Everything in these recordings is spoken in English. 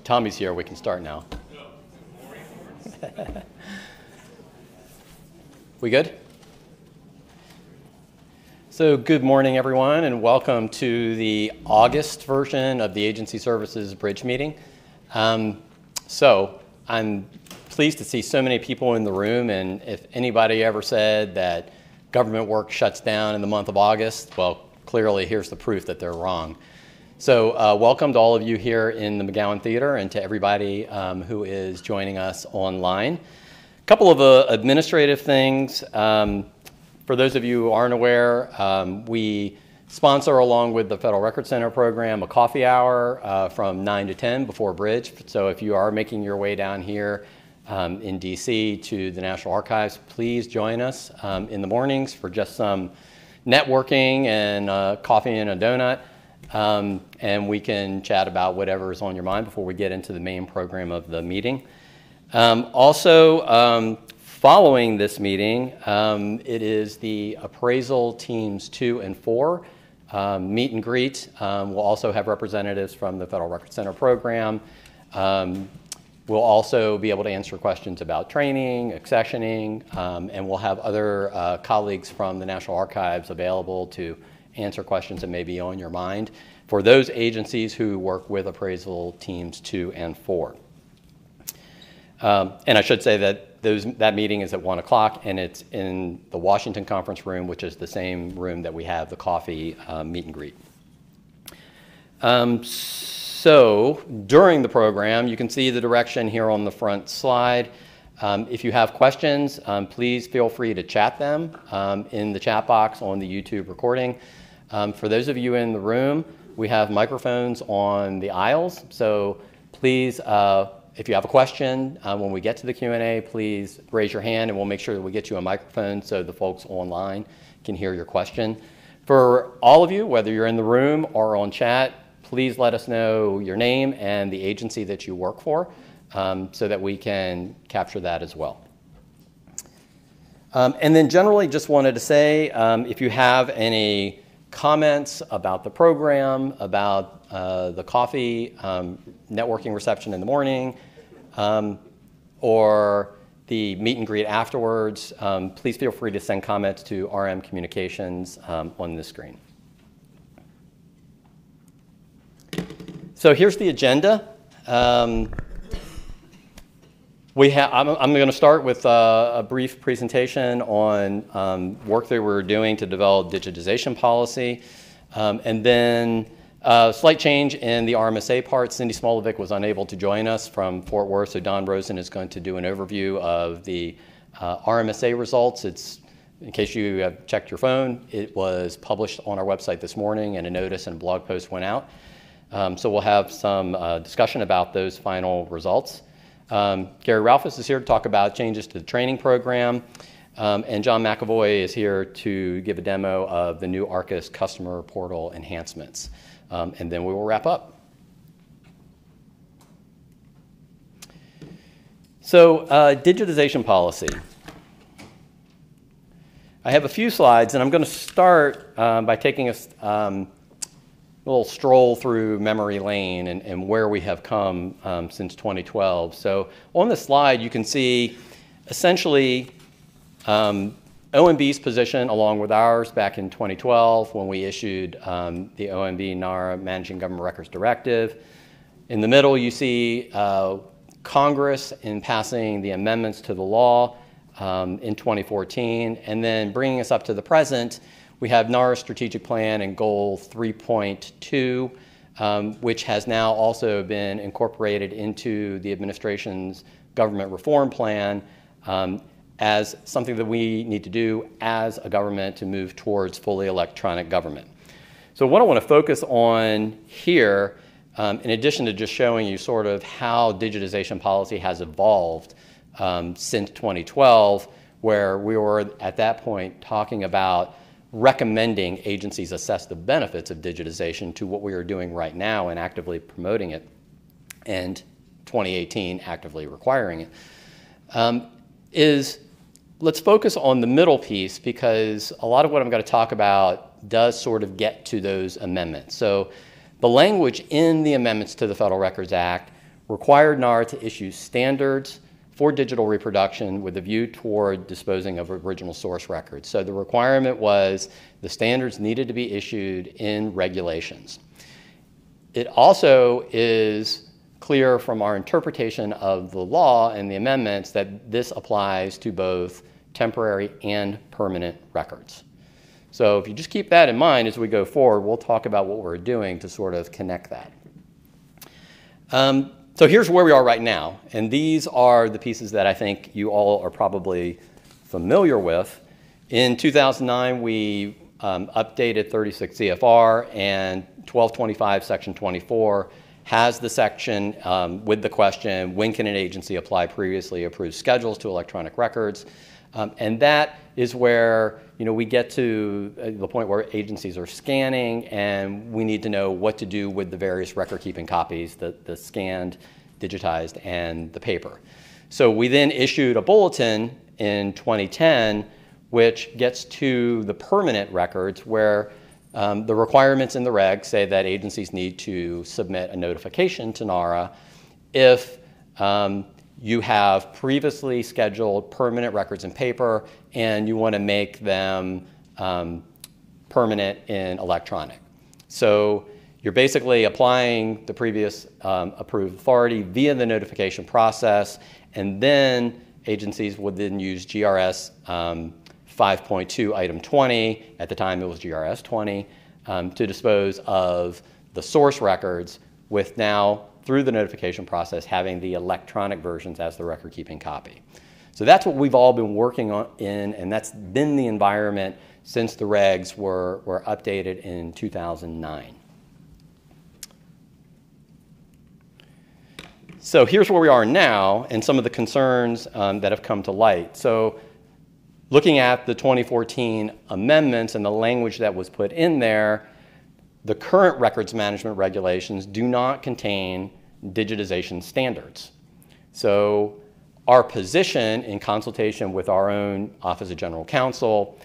Tommy's here, we can start now. We good? So good morning, everyone, and welcome to the August version of the Agency Services Bridge Meeting. So I'm pleased to see so many people in the room, and if anybody ever said that government work shuts down in the month of August, well, clearly here's the proof that they're wrong. So welcome to all of you here in the McGowan Theater and to everybody who is joining us online. A couple of administrative things. For those of you who aren't aware, we sponsor, along with the Federal Record Center program, a coffee hour from 9 to 10 before Bridge. So if you are making your way down here in DC to the National Archives, please join us in the mornings for just some networking and coffee and a donut. And we can chat about whatever is on your mind before we get into the main program of the meeting. Following this meeting, it is the appraisal teams 2 and 4 meet and greet. We'll also have representatives from the Federal Record Center program. We'll also be able to answer questions about training, accessioning, and we'll have other colleagues from the National Archives available to answer questions that may be on your mind for those agencies who work with appraisal teams 2 and 4. And I should say that that meeting is at 1 o'clock, and it's in the Washington Conference Room, which is the same room that we have the coffee meet and greet. So during the program, you can see the direction here on the front slide. If you have questions, please feel free to chat them in the chat box on the YouTube recording. For those of you in the room, we have microphones on the aisles, so please, if you have a question, when we get to the Q&A, please raise your hand and we'll make sure that we get you a microphone so the folks online can hear your question. For all of you, whether you're in the room or on chat, please let us know your name and the agency that you work for so that we can capture that as well. And then generally just wanted to say, if you have any comments about the program, about the coffee networking reception in the morning, or the meet and greet afterwards, please feel free to send comments to RM Communications on this screen. So here's the agenda. I'm going to start with a brief presentation on work that we're doing to develop digitization policy, and then a slight change in the RMSA part. Cindy Smolovic was unable to join us from Fort Worth, so Don Rosen is going to do an overview of the RMSA results. It's, in case you have checked your phone, it was published on our website this morning, and a notice and blog post went out. So we'll have some discussion about those final results. Gary Ralphus is here to talk about changes to the training program, and John McAvoy is here to give a demo of the new ARCIS customer portal enhancements. and then we will wrap up. So digitization policy. I have a few slides, and I'm going to start by taking a little stroll through memory lane and where we have come since 2012. So on the slide, you can see essentially OMB's position along with ours back in 2012 when we issued the OMB NARA Managing Government Records Directive. In the middle, you see Congress in passing the amendments to the law in 2014, and then bringing us up to the present, we have NARA Strategic Plan and Goal 3.2, which has now also been incorporated into the administration's government reform plan as something that we need to do as a government to move towards fully electronic government. So what I want to focus on here, in addition to just showing you sort of how digitization policy has evolved since 2012, where we were at that point talking about recommending agencies assess the benefits of digitization to what we are doing right now and actively promoting it, and 2018 actively requiring it, is let's focus on the middle piece, because a lot of what I'm going to talk about does sort of get to those amendments. So the language in the amendments to the Federal Records Act required NARA to issue standards for digital reproduction with a view toward disposing of original source records. So the requirement was the standards needed to be issued in regulations. It also is clear from our interpretation of the law and the amendments that this applies to both temporary and permanent records. So if you just keep that in mind as we go forward, we'll talk about what we're doing to sort of connect that. So here's where we are right now, and these are the pieces that I think you all are probably familiar with. In 2009, we updated 36 CFR, and 1225 Section 24 has the section with the question, when can an agency apply previously approved schedules to electronic records? And that is where we get to the point where agencies are scanning, and we need to know what to do with the various record-keeping copies, the scanned, digitized, and the paper. So we then issued a bulletin in 2010, which gets to the permanent records, where the requirements in the regs say that agencies need to submit a notification to NARA if you have previously scheduled permanent records in paper and you want to make them permanent in electronic. So you're basically applying the previous approved authority via the notification process, and then agencies would then use GRS 5.2 item 20, at the time it was GRS 20, to dispose of the source records, with now, through the notification process, having the electronic versions as the record-keeping copy. So that's what we've all been working on and that's been the environment since the regs were updated in 2009. So here's where we are now and some of the concerns that have come to light. So looking at the 2014 amendments and the language that was put in there, the current records management regulations do not contain digitization standards. So our position, in consultation with our own Office of General Counsel,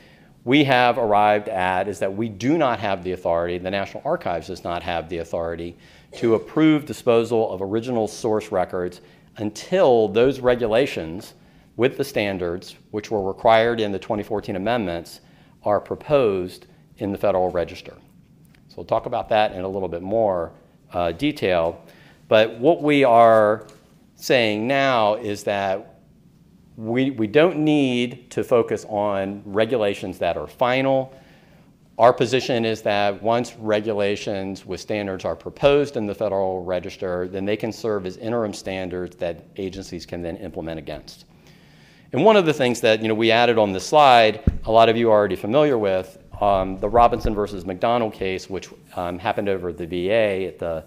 we have arrived at is that we do not have the authority, the National Archives does not have the authority to approve disposal of original source records until those regulations with the standards, which were required in the 2014 amendments, are proposed in the Federal Register. So we'll talk about that in a little bit more detail. But what we are saying now is that we don't need to focus on regulations that are final. Our position is that once regulations with standards are proposed in the Federal Register, then they can serve as interim standards that agencies can then implement against. And one of the things that we added on this slide, a lot of you are already familiar with, the Robinson versus McDonald case, which happened over at the VA at the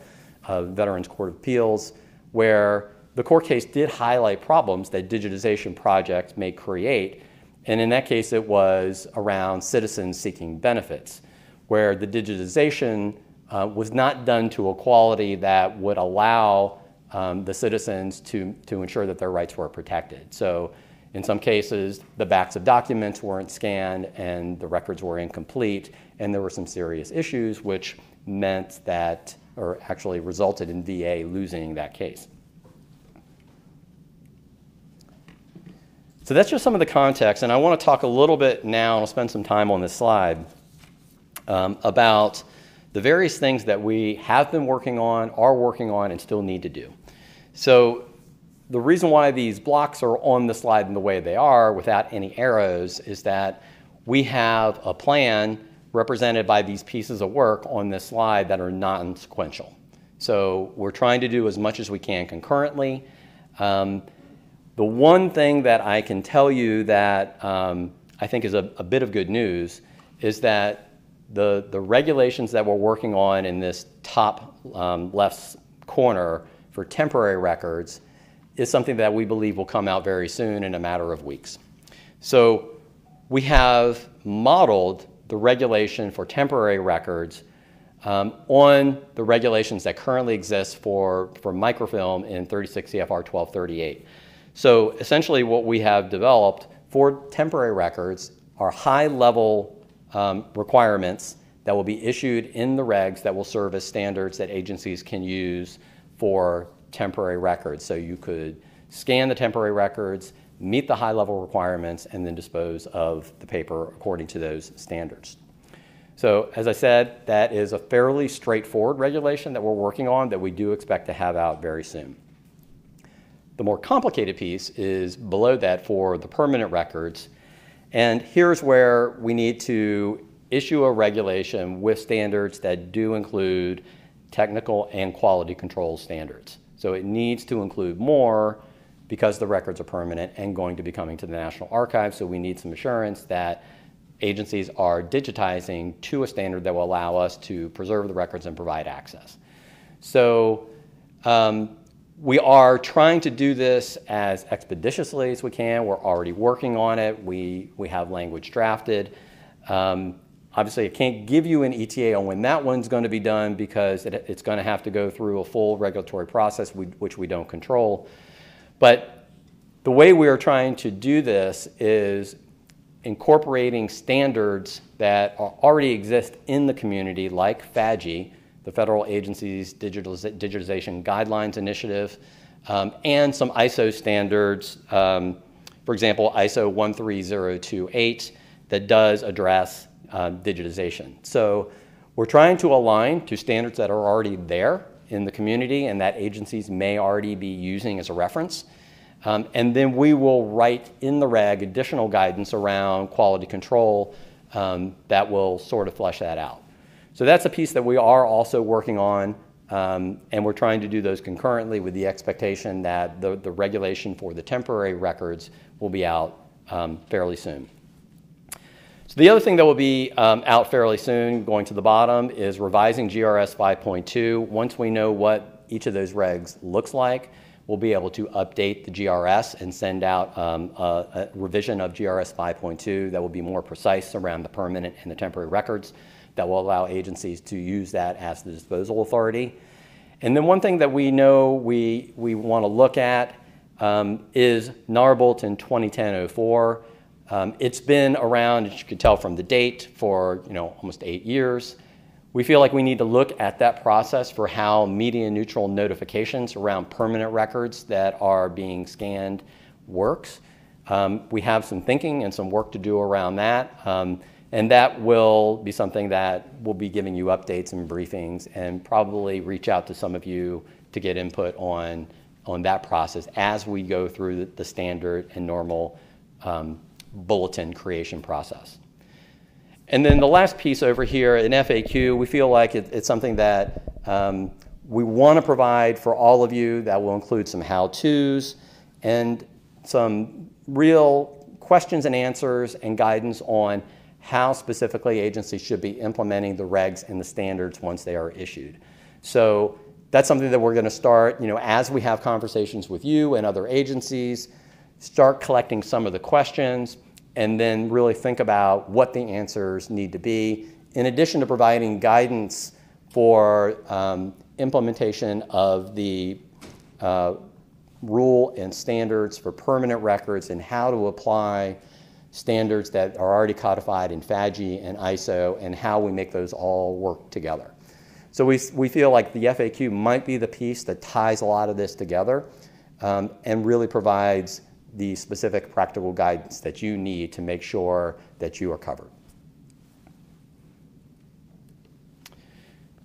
Veterans Court of Appeals, where the court case did highlight problems that digitization projects may create. And in that case, it was around citizens seeking benefits, where the digitization was not done to a quality that would allow the citizens to ensure that their rights were protected. So in some cases, the backs of documents weren't scanned and the records were incomplete, and there were some serious issues which meant that, or actually resulted in VA losing that case. So that's just some of the context, and I want to talk a little bit now, and I'll spend some time on this slide, about the various things that we have been working on, are working on, and still need to do. So the reason why these blocks are on the slide in the way they are without any arrows is that we have a plan represented by these pieces of work on this slide that are non-sequential. So we're trying to do as much as we can concurrently. The one thing that I can tell you that I think is a bit of good news is that the regulations that we're working on in this top left corner for temporary records is something that we believe will come out very soon in a matter of weeks. So we have modeled the regulation for temporary records on the regulations that currently exist for microfilm in 36 CFR 1238. So essentially what we have developed for temporary records are high-level requirements that will be issued in the regs that will serve as standards that agencies can use for temporary records. So you could scan the temporary records, meet the high-level requirements, and then dispose of the paper according to those standards. So as I said, that is a fairly straightforward regulation that we're working on that we do expect to have out very soon. The more complicated piece is below that for the permanent records, and here's where we need to issue a regulation with standards that do include technical and quality control standards. So it needs to include more because the records are permanent and going to be coming to the National Archives, so we need some assurance that agencies are digitizing to a standard that will allow us to preserve the records and provide access. So we are trying to do this as expeditiously as we can. We're already working on it. We have language drafted. Obviously, I can't give you an ETA on when that one's going to be done because it's going to have to go through a full regulatory process, which we don't control. But the way we are trying to do this is incorporating standards that already exist in the community, like FADGI, the Federal Agency's Digitization Guidelines Initiative, and some ISO standards, for example, ISO 13028, that does address digitization. So we're trying to align to standards that are already there in the community and that agencies may already be using as a reference. And then we will write in the reg additional guidance around quality control that will sort of flesh that out. So that's a piece that we are also working on, and we're trying to do those concurrently with the expectation that the regulation for the temporary records will be out fairly soon. So the other thing that will be out fairly soon, going to the bottom, is revising GRS 5.2. Once we know what each of those regs looks like, we'll be able to update the GRS and send out a revision of GRS 5.2 that will be more precise around the permanent and the temporary records that will allow agencies to use that as the disposal authority. And then one thing that we know we want to look at is NAR Bulletin 2010-04. It's been around, as you can tell from the date, for almost 8 years. We feel like we need to look at that process for how media neutral notifications around permanent records that are being scanned works. We have some thinking and some work to do around that. And that will be something that we'll be giving you updates and briefings and probably reach out to some of you to get input on that process as we go through the standard and normal bulletin creation process. And then the last piece over here, an FAQ, we feel like it's something that we want to provide for all of you that will include some how-tos and some real questions and answers and guidance on how specifically agencies should be implementing the regs and the standards once they are issued. So that's something that we're going to start, as we have conversations with you and other agencies, start collecting some of the questions, and then really think about what the answers need to be, in addition to providing guidance for implementation of the rule and standards for permanent records and how to apply standards that are already codified in FADGI and ISO and how we make those all work together. So we feel like the FAQ might be the piece that ties a lot of this together and really provides the specific practical guidance that you need to make sure that you are covered.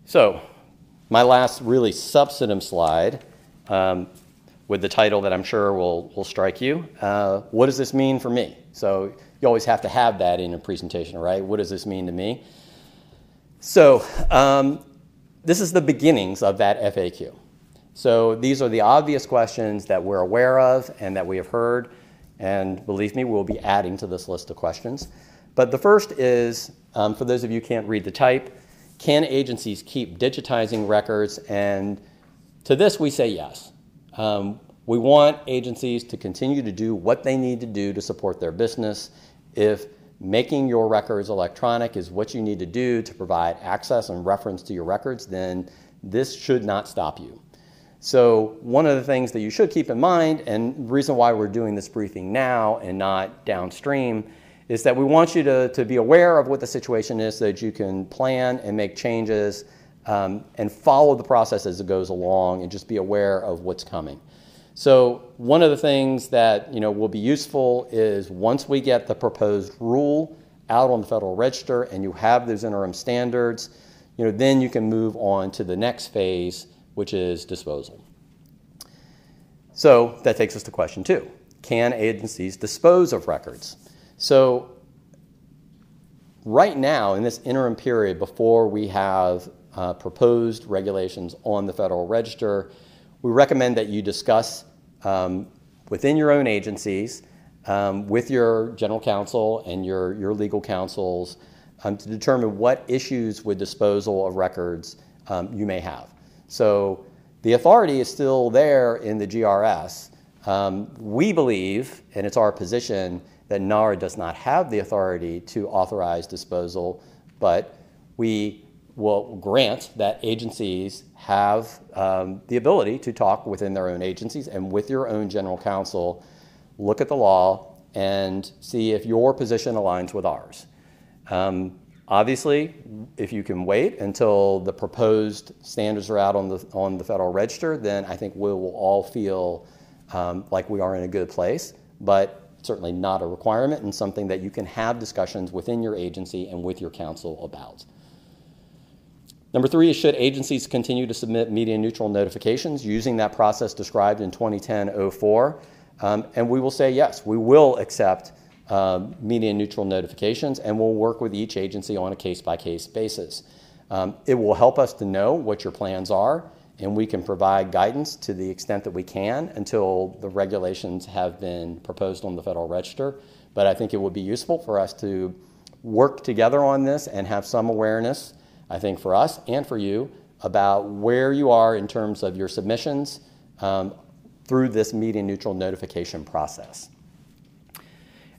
So my last really substantive slide with the title that I'm sure will strike you. What does this mean for me? So you always have to have that in a presentation, right? What does this mean to me? So this is the beginnings of that FAQ. So these are the obvious questions that we're aware of and that we have heard. And believe me, we'll be adding to this list of questions. But the first is, for those of you who can't read the type, can agencies keep digitizing records? And to this, we say yes. We want agencies to continue to do what they need to do to support their business. If making your records electronic is what you need to do to provide access and reference to your records, then this should not stop you. So one of the things that you should keep in mind, and the reason why we're doing this briefing now and not downstream, is that we want you to be aware of what the situation is so that you can plan and make changes and follow the process as it goes along and just be aware of what's coming. So one of the things that will be useful is once we get the proposed rule out on the Federal Register and you have those interim standards, then you can move on to the next phase, which is disposal. So that takes us to question 2. Can agencies dispose of records? So right now, in this interim period before we have proposed regulations on the Federal Register, we recommend that you discuss within your own agencies with your general counsel and your legal counsels to determine what issues with disposal of records you may have. So the authority is still there in the GRS. We believe, and it's our position, that NARA does not have the authority to authorize disposal, but we will grant that agencies have the ability to talk within their own agencies and with your own general counsel, look at the law and see if your position aligns with ours. Obviously, if you can wait until the proposed standards are out on the Federal Register, then I think we will all feel like we are in a good place, but certainly not a requirement and something that you can have discussions within your agency and with your counsel about. Number 3 is, should agencies continue to submit media-neutral notifications using that process described in 2010-04? And we will say yes, we will accept media-neutral notifications, and we'll work with each agency on a case-by-case basis. It will help us to know what your plans are, and we can provide guidance to the extent that we can until the regulations have been proposed on the Federal Register. But I think it would be useful for us to work together on this and have some awareness, I think for us and for you, about where you are in terms of your submissions through this media-neutral notification process.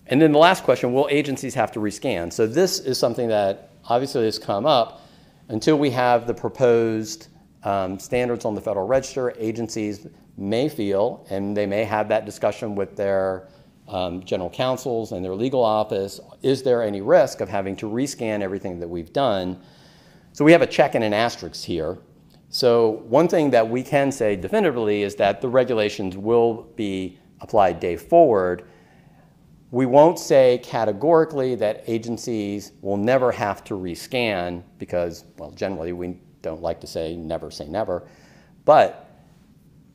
And then the last question, will agencies have to rescan? So this is something that obviously has come up. Until we have the proposed standards on the Federal Register, agencies may feel, and they may have that discussion with their general counsels and their legal office, is there any risk of having to rescan everything that we've done? So we have a check and an asterisk here. So one thing that we can say definitively is that the regulations will be applied day forward. We won't say categorically that agencies will never have to rescan because, well, generally we don't like to say never. But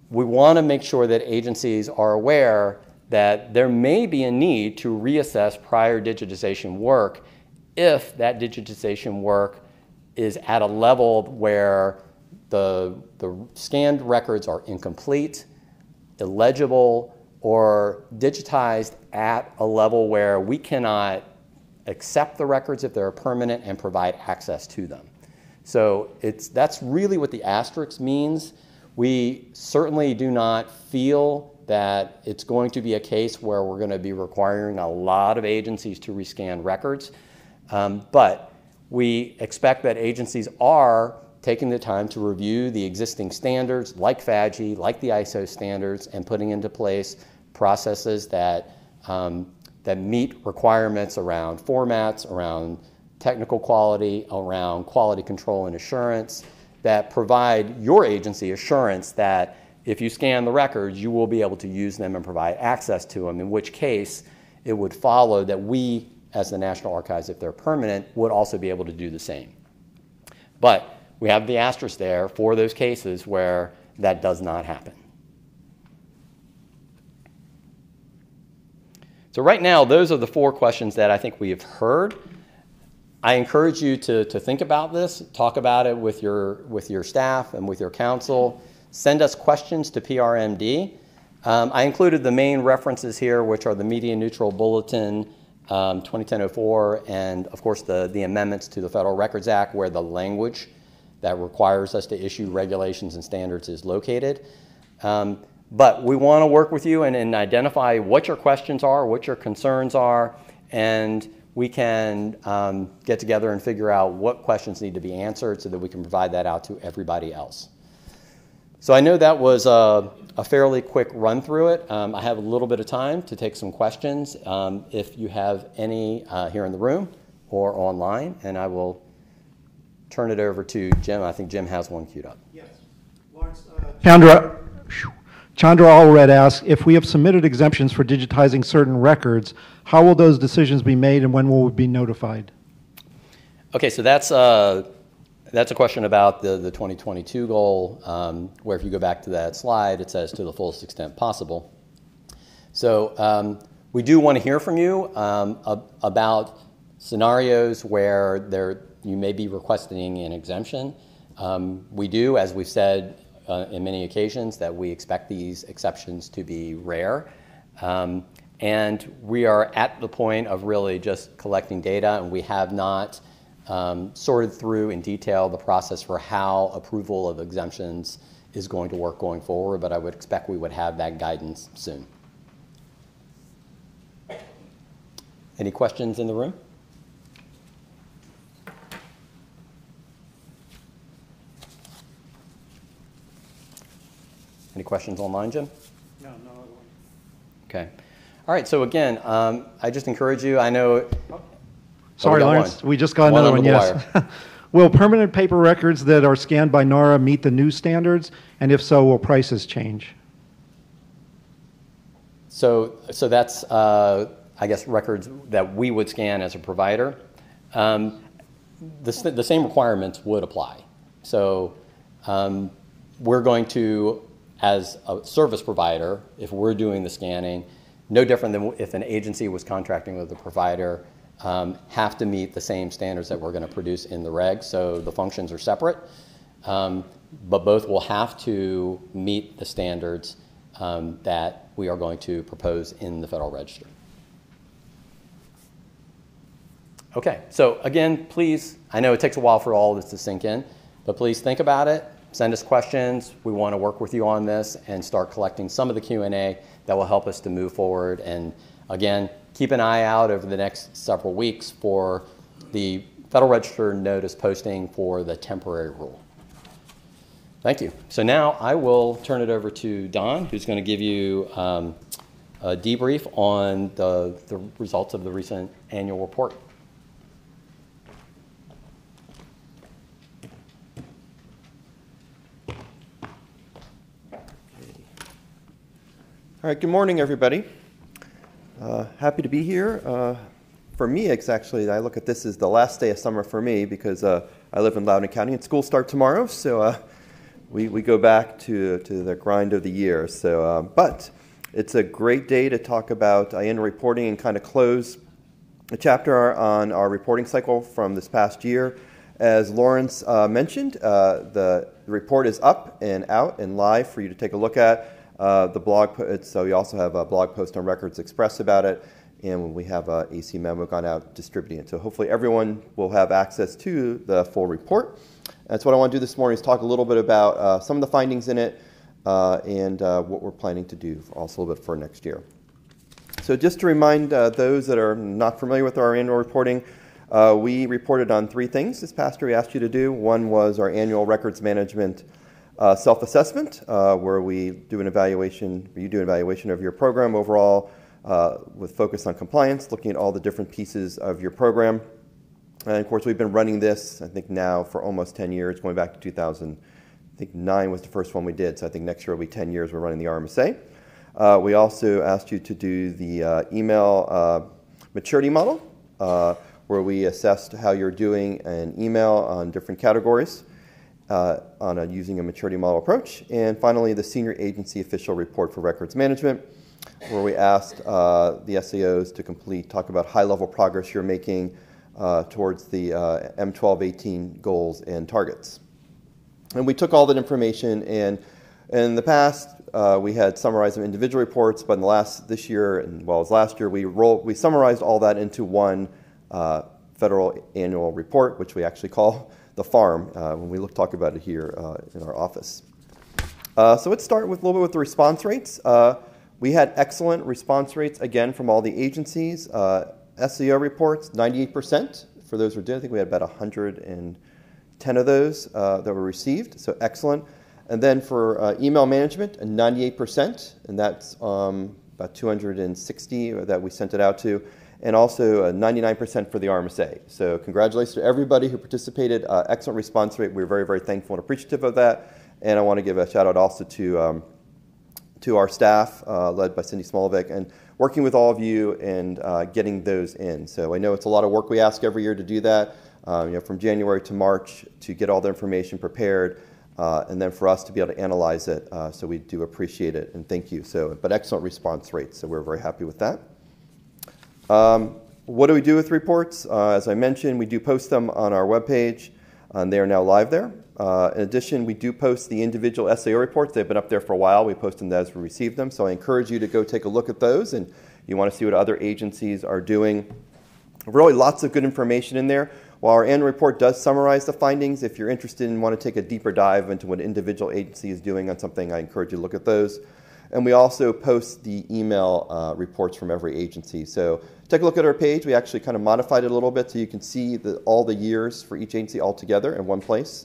we want to make sure that agencies are aware that there may be a need to reassess prior digitization work if that digitization work is at a level where the scanned records are incomplete, illegible, or digitized at a level where we cannot accept the records if they're permanent and provide access to them. So that's really what the asterisk means. We certainly do not feel that it's going to be a case where we're going to be requiring a lot of agencies to rescan records, but we expect that agencies are taking the time to review the existing standards like FADGI, like the ISO standards, and putting into place processes that, that meet requirements around formats, around technical quality, around quality control and assurance, that provide your agency assurance that if you scan the records, you will be able to use them and provide access to them, in which case it would follow that we, as the National Archives, if they're permanent, would also be able to do the same. But we have the asterisk there for those cases where that does not happen. So right now, those are the 4 questions that I think we have heard. I encourage you to think about this, talk about it with your staff and with your council. Send us questions to PRMD. I included the main references here, which are the Media Neutral Bulletin 2010-04, and of course the amendments to the Federal Records Act, where the language that requires us to issue regulations and standards is located. But we want to work with you and identify what your questions are, what your concerns are, and we can get together and figure out what questions need to be answered so that we can provide that out to everybody else. So I know that was a fairly quick run through it. I have a little bit of time to take some questions if you have any here in the room or online, and I will turn it over to Jim. I think Jim has one queued up. Yes. Lawrence, Chandra Allred asks, if we have submitted exemptions for digitizing certain records, how will those decisions be made and when will we be notified? Okay, so that's a question about the 2022 goal, where if you go back to that slide, it says to the fullest extent possible. So we do want to hear from you about scenarios where you may be requesting an exemption. We do, as we've said in many occasions, that we expect these exceptions to be rare. And we are at the point of really just collecting data, and we have not sorted through in detail the process for how approval of exemptions is going to work going forward, but I would expect we would have that guidance soon. Any questions in the room? Any questions online, Jim? no. Okay. All right, so again, I just encourage you, I know... Sorry, Lawrence, we just got another one, yes. Will permanent paper records that are scanned by Nara meet the new standards? And if so, will prices change? So that's, I guess, records that we would scan as a provider. The same requirements would apply. So we're going to, as a service provider, if we're doing the scanning, no different than if an agency was contracting with a provider, have to meet the same standards that we're going to produce in the regs. So the functions are separate, but both will have to meet the standards that we are going to propose in the Federal Register. Okay, so again, please, I know it takes a while for all of this to sink in, but please think about it. Send us questions. We want to work with you on this and start collecting some of the Q&A that will help us to move forward. And again, keep an eye out over the next several weeks for the Federal Register notice posting for the temporary rule. Thank you. So now I will turn it over to Don, who's going to give you a debrief on the results of the recent annual report. All right, good morning, everybody. Happy to be here. For me, it's actually, I look at this as the last day of summer for me because I live in Loudoun County and schools start tomorrow, so we go back to the grind of the year. So, but it's a great day to talk about annual reporting and kind of close a chapter on our reporting cycle from this past year. As Lawrence mentioned, the report is up and out and live for you to take a look at. The blog, so we also have a blog post on Records Express about it, and we have a AC memo gone out distributing it. So hopefully everyone will have access to the full report. That's what I want to do this morning is talk a little bit about some of the findings in it and what we're planning to do also a little bit for next year. So just to remind those that are not familiar with our annual reporting, We reported on 3 things this past year we asked you to do. One was our annual records management self-assessment, where we do an evaluation, you do an evaluation of your program overall with focus on compliance, looking at all the different pieces of your program. And of course, we've been running this, I think now for almost 10 years, going back to 2009 was the first one we did, so I think next year will be 10 years we're running the RMSA. We also asked you to do the email maturity model, where we assessed how you're doing an email on different categories using a maturity model approach. And finally, the senior agency official report for records management, where we asked the SAOs to talk about high-level progress you're making towards the M1218 goals and targets. And we took all that information, and in the past, we had summarized some individual reports, but this year, as well as last year, we summarized all that into one federal annual report, which we actually call the FARM when we talk about it here in our office. So let's start with a little bit with the response rates. We had excellent response rates, again, from all the agencies. SEO reports, 98% for those who did. I think we had about 110 of those that were received, so excellent. And then for email management, 98%, and that's about 260 that we sent it out to, and also 99% for the RMSA. So congratulations to everybody who participated. Excellent response rate. We're very, very thankful and appreciative of that. And I want to give a shout out also to our staff, led by Cindy Smolovic, and working with all of you and getting those in. So I know it's a lot of work we ask every year to do that, from January to March to get all the information prepared, and then for us to be able to analyze it. So we do appreciate it, and thank you. But excellent response rates, so we're very happy with that. What do we do with reports? As I mentioned, we do post them on our webpage, and they are now live there. In addition, we do post the individual SAO reports. They've been up there for a while. We post them as we receive them, so I encourage you to go take a look at those, and you want to see what other agencies are doing. Really lots of good information in there. While our annual report does summarize the findings, if you're interested and want to take a deeper dive into what an individual agency is doing on something, I encourage you to look at those. And we also post the email reports from every agency. So take a look at our page. We actually kind of modified it a little bit so you can see all the years for each agency all together in one place.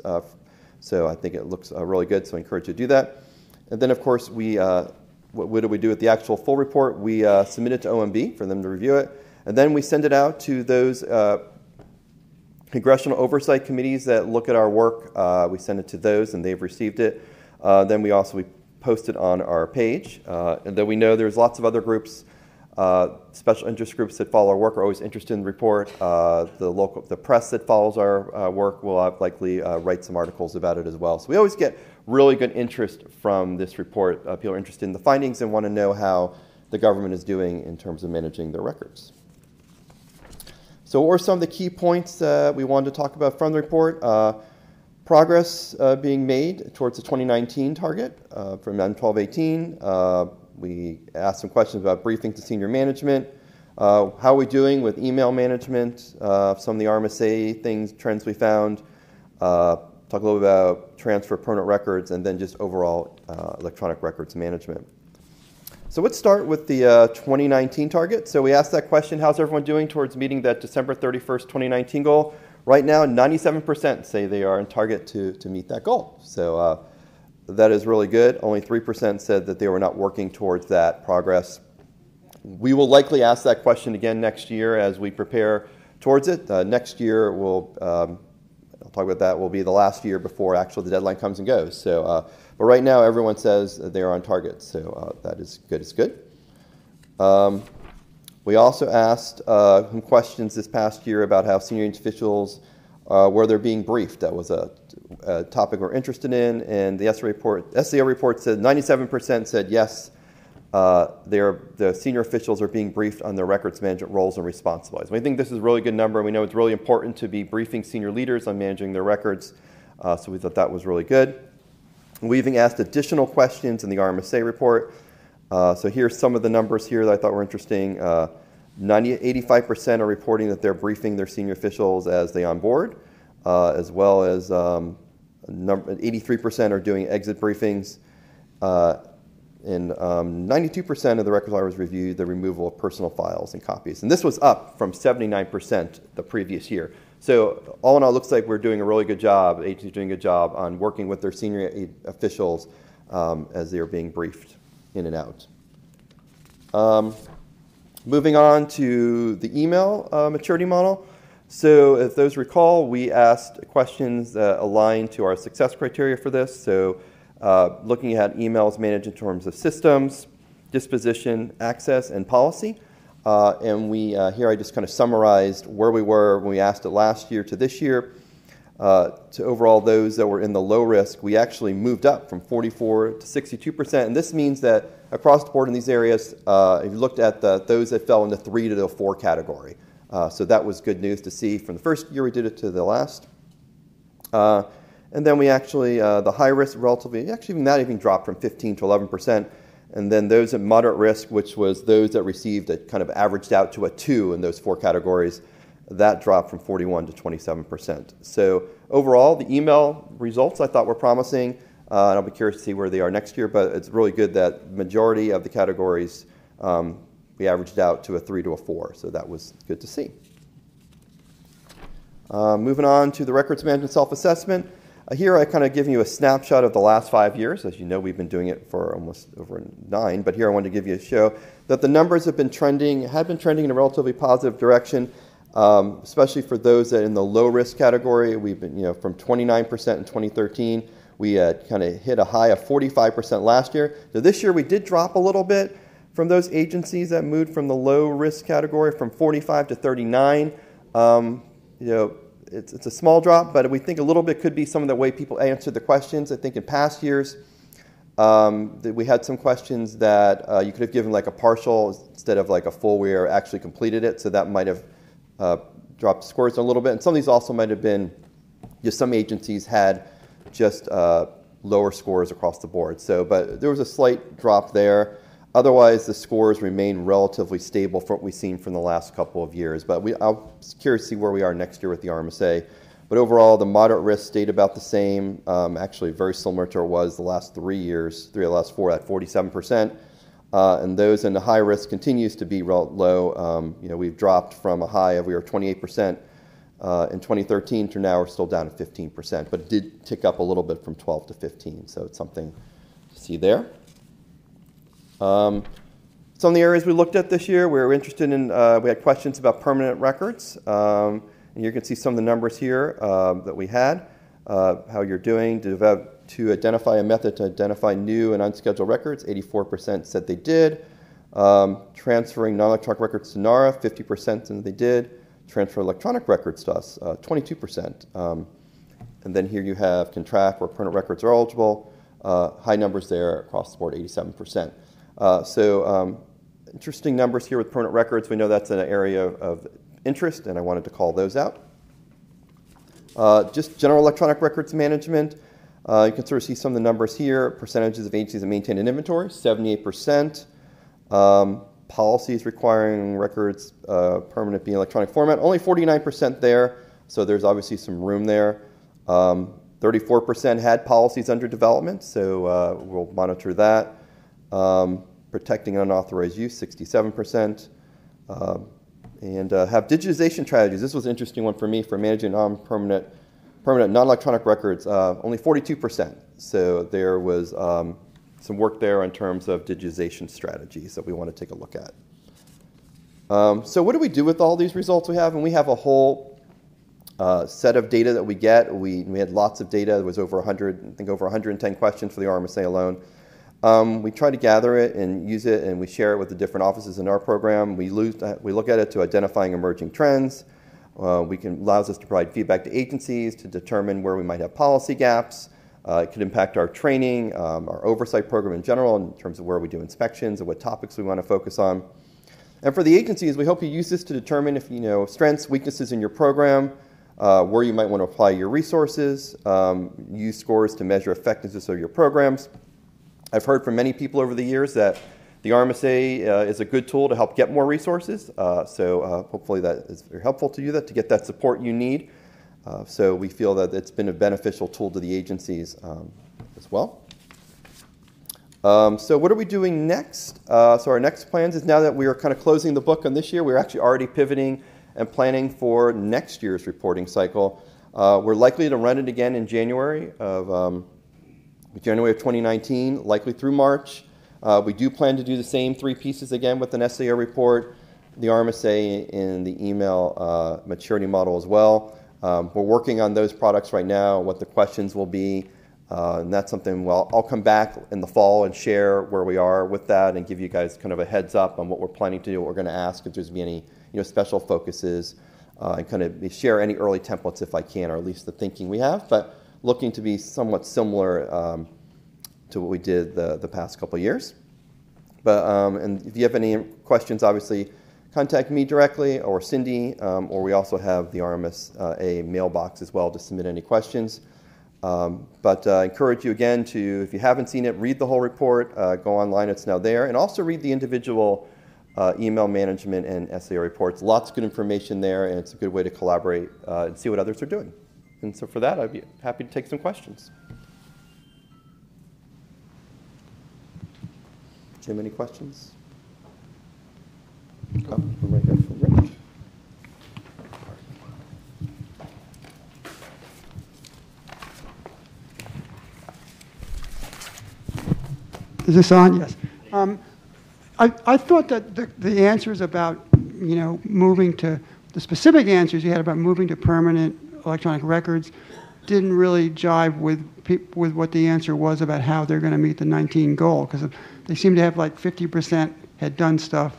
So I think it looks really good, so I encourage you to do that. And then, of course, what do we do with the actual full report? We submit it to OMB for them to review it. And then we send it out to those congressional oversight committees that look at our work. We send it to those, and they've received it. Then we post it on our page. And then we know there's lots of other groups, special interest groups that follow our work are always interested in the report. The press that follows our work will likely write some articles about it as well. So we always get really good interest from this report. People are interested in the findings and want to know how the government is doing in terms of managing their records. So what were some of the key points we wanted to talk about from the report? Progress being made towards the 2019 target from M1218. We asked some questions about briefing to senior management. How are we doing with email management? Some of the RMSA trends we found. Talk a little bit about transfer of permanent records, and then just overall electronic records management. So let's start with the 2019 target. So we asked that question, how's everyone doing towards meeting that December 31st, 2019 goal? Right now, 97% say they are on target to meet that goal. So that is really good. Only 3% said that they were not working towards that progress. We will likely ask that question again next year as we prepare towards it. Next year, I'll talk about that, will be the last year before actually the deadline comes and goes. So, but right now, everyone says they are on target. So that is good. It's good. We also asked some questions this past year about how senior officials, where they're being briefed. That was a topic we're interested in, and the SEO report said 97% said yes, the senior officials are being briefed on their records management roles and responsibilities. We think this is a really good number. We know it's really important to be briefing senior leaders on managing their records, so we thought that was really good. We even asked additional questions in the RMSA report. So here's some of the numbers here that I thought were interesting. 85% are reporting that they're briefing their senior officials as they onboard, as well as 83% are doing exit briefings. and 92% of the records auditors reviewed the removal of personal files and copies. And this was up from 79% the previous year. So all in all, it looks like we're doing a really good job, the agency's doing a good job on working with their senior officials as they are being briefed in and out. Moving on to the email maturity model. So if those recall, we asked questions that align to our success criteria for this. So looking at emails managed in terms of systems, disposition, access, and policy. And here I just kind of summarized where we were when we asked it last year to this year. To overall those that were in the low risk, we actually moved up from 44 to 62%. And this means that across the board in these areas, if you looked at those that fell in the 3 to the 4 category. So that was good news to see from the first year we did it to the last. And then we actually, the high risk relatively, actually that even dropped from 15 to 11%. And then those at moderate risk, which was those that received it kind of averaged out to a 2 in those 4 categories, that dropped from 41 to 27%. So overall, the email results I thought were promising. And I'll be curious to see where they are next year, but it's really good that majority of the categories we averaged out to a 3 to a 4, so that was good to see. Moving on to the records management self-assessment. Here I kind of give you a snapshot of the last 5 years. As you know, we've been doing it for almost over 9, but here I wanted to give you a show that the numbers have been trending in a relatively positive direction, especially for those that in the low risk category. We've been, from 29% in 2013, we had kind of hit a high of 45% last year. So this year we did drop a little bit from those agencies that moved from the low risk category from 45 to 39. It's a small drop, but we think a little bit could be some of the way people answered the questions. I think in past years, we had some questions that you could have given like a partial instead of like a full where actually completed it, so that might have dropped scores a little bit. And some of these also might have been just some agencies had just lower scores across the board. So, but there was a slight drop there. Otherwise, the scores remain relatively stable from what we've seen from the last couple of years. But I'll be curious to see where we are next year with the RMSA. But overall, the moderate risk stayed about the same, actually very similar to what it was the last 3 years, 3 of the last 4 at 47%. And those in the high risk continues to be low. We've dropped from a high of, we were 28% in 2013 to now we're still down to 15%. But it did tick up a little bit from 12 to 15, so it's something to see there. Some of the areas we looked at this year, we were interested in, we had questions about permanent records. And you can see some of the numbers here that we had, how you're doing to identify a method to identify new and unscheduled records. 84% said they did. Transferring non-electronic records to Nara, 50% said they did. Transfer electronic records to us, 22%. And then here you have can track where permanent records are eligible. High numbers there across the board, 87%. Interesting numbers here with permanent records. We know that's an area of interest, and I wanted to call those out. Just general electronic records management. You can sort of see some of the numbers here. Percentages of agencies that maintain an inventory, 78%. Policies requiring records permanent being electronic format, only 49% there, so there's obviously some room there. 34% had policies under development, so we'll monitor that. Protecting unauthorized use, 67%. And have digitization strategies. This was an interesting one for me for managing permanent non-electronic records, only 42%. So there was some work there in terms of digitization strategies that we want to take a look at. So what do we do with all these results we have? And we have a whole set of data that we get. We had lots of data. There was over 110 questions for the RMSA alone. We try to gather it and use it, and we share it with the different offices in our program. We look at it to identifying emerging trends. Allows us to provide feedback to agencies to determine where we might have policy gaps. It could impact our training, our oversight program in general in terms of where we do inspections and what topics we want to focus on. And for the agencies, we hope you use this to determine if strengths, weaknesses in your program, where you might want to apply your resources, use scores to measure effectiveness of your programs. I've heard from many people over the years that the RMSA is a good tool to help get more resources, so hopefully that is very helpful to you to get that support you need. So we feel that it's been a beneficial tool to the agencies as well. So what are we doing next? So our next plans is, now that we are kind of closing the book on this year, we're actually already pivoting and planning for next year's reporting cycle. We're likely to run it again in January of 2019, likely through March. We do plan to do the same 3 pieces again with an SAO report, the RMSA, and the email maturity model as well. We're working on those products right now, what the questions will be. And that's something, well, I'll come back in the fall and share where we are with that and give you guys kind of a heads up on what we're planning to do, what we're going to ask, if there's any special focuses, and kind of share any early templates if I can, or at least the thinking we have, but looking to be somewhat similar to what we did the past couple of years. But and if you have any questions, obviously contact me directly or Cindy, or we also have the RMSA mailbox as well to submit any questions. But I encourage you again to, if you haven't seen it, read the whole report, go online, it's now there, and also read the individual email management and SAO reports. Lots of good information there, and it's a good way to collaborate and see what others are doing. And so for that, I'd be happy to take some questions. Jim, any questions? Oh, we're right here for Rich. Is this on? Yes. I thought that the answers about, moving to, the specific answers you had about moving to permanent electronic records didn't really jive with what the answer was about how they're going to meet the 19 goal, because they seem to have like 50% had done stuff,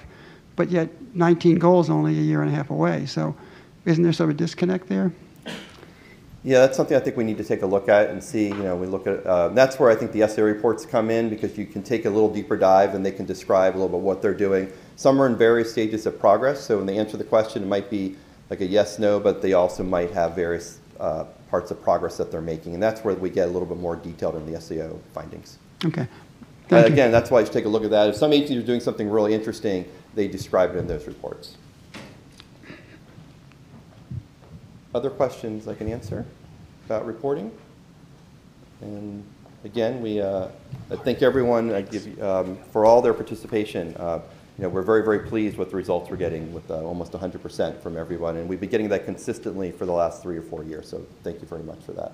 but yet 19 goals only a year and a half away. So isn't there sort of a disconnect there? Yeah, that's something I think we need to take a look at and see. We look at that's where I think the SAO reports come in, because you can take a little deeper dive and they can describe a little bit what they're doing. Some are in various stages of progress, so when they answer the question, it might be like a yes, no, but they also might have various parts of progress that they're making, and that's where we get a little bit more detailed in the SAO findings. Okay. Again, that's why you should take a look at that. If some agencies are doing something really interesting, they describe it in those reports. Other questions I can answer about reporting? And again, I thank everyone. I give for all their participation. We're very, very pleased with the results we're getting, with almost 100% from everyone, and we've been getting that consistently for the last 3 or 4 years. So thank you very much for that.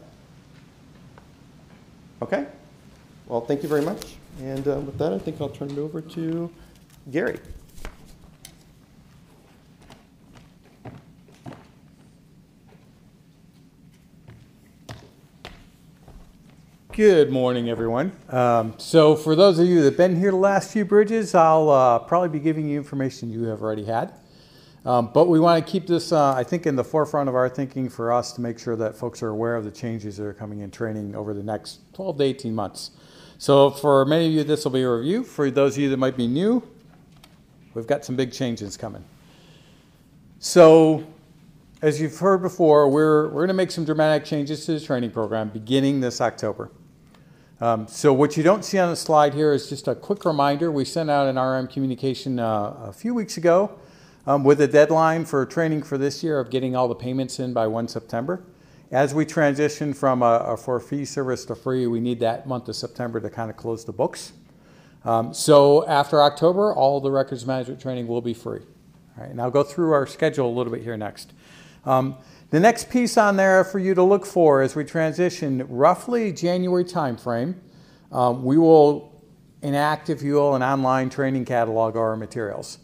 Okay. Well, thank you very much. And with that, I think I'll turn it over to Gary. Good morning, everyone. So for those of you that have been here the last few bridges, I'll probably be giving you information you have already had. But we want to keep this, I think, in the forefront of our thinking for us to make sure that folks are aware of the changes that are coming in training over the next 12 to 18 months. So for many of you, this will be a review. For those of you that might be new, we've got some big changes coming. So as you've heard before, we're going to make some dramatic changes to the training program beginning this October. So what you don't see on the slide here is just a quick reminder. We sent out an RM communication a few weeks ago with a deadline for training for this year of getting all the payments in by 1 September. As we transition from a for fee service to free, we need that month of September to kind of close the books. So after October, all the records management training will be free. All right, and I'll go through our schedule a little bit here next. The next piece on there for you to look for as we transition, roughly January timeframe, we will enact, if you will, an online training catalog of our materials.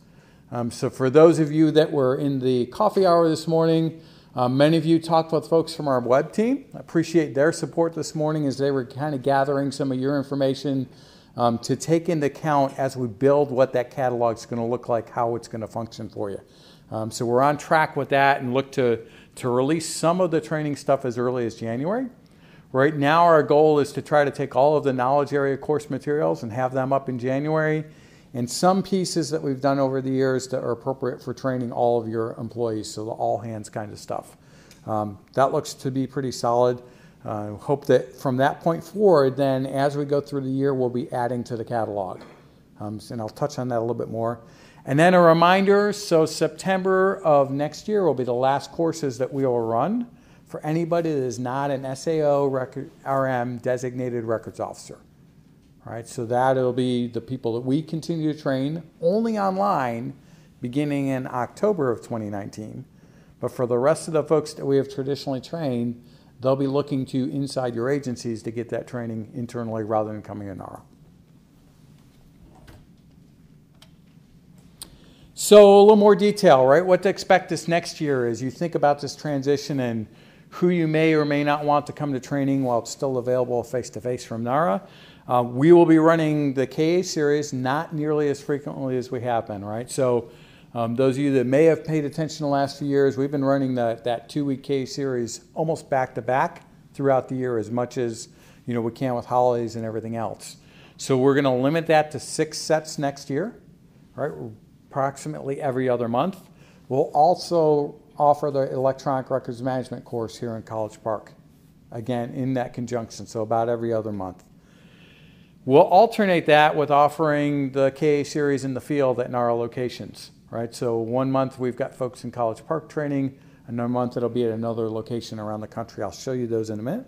So for those of you that were in the coffee hour this morning, many of you talked with folks from our web team. I appreciate their support this morning as they were kind of gathering some of your information to take into account as we build what that catalog is going to look like, how it's going to function for you. So we're on track with that and look to release some of the training stuff as early as January. Right now our goal is to try to take all of the knowledge area course materials and have them up in January, and some pieces that we've done over the years that are appropriate for training all of your employees, so the all hands kind of stuff. That looks to be pretty solid. Hope that from that point forward, then as we go through the year, we'll be adding to the catalog. And I'll touch on that a little bit more. And then a reminder, so September of next year will be the last courses that we will run for anybody that is not an SAO RM designated records officer. right? So that'll be the people that we continue to train only online beginning in October of 2019. But for the rest of the folks that we have traditionally trained, they'll be looking to inside your agencies to get that training internally rather than coming to NARA. So a little more detail, right? What to expect this next year as you think about this transition and who you may or may not want to come to training while it's still available face-to-face from NARA. We will be running the KA series not nearly as frequently as we have been, right? So those of you that may have paid attention the last few years, we've been running that 2-week KA series almost back-to-back throughout the year as much as we can with holidays and everything else. So we're going to limit that to 6 sets next year, right? Approximately every other month. We'll also offer the electronic records management course here in College Park, again in that conjunction, so about every other month. We'll alternate that with offering the KA series in the field at NARA locations, right? So one month we've got folks in College Park training, another month it'll be at another location around the country. I'll show you those in a minute.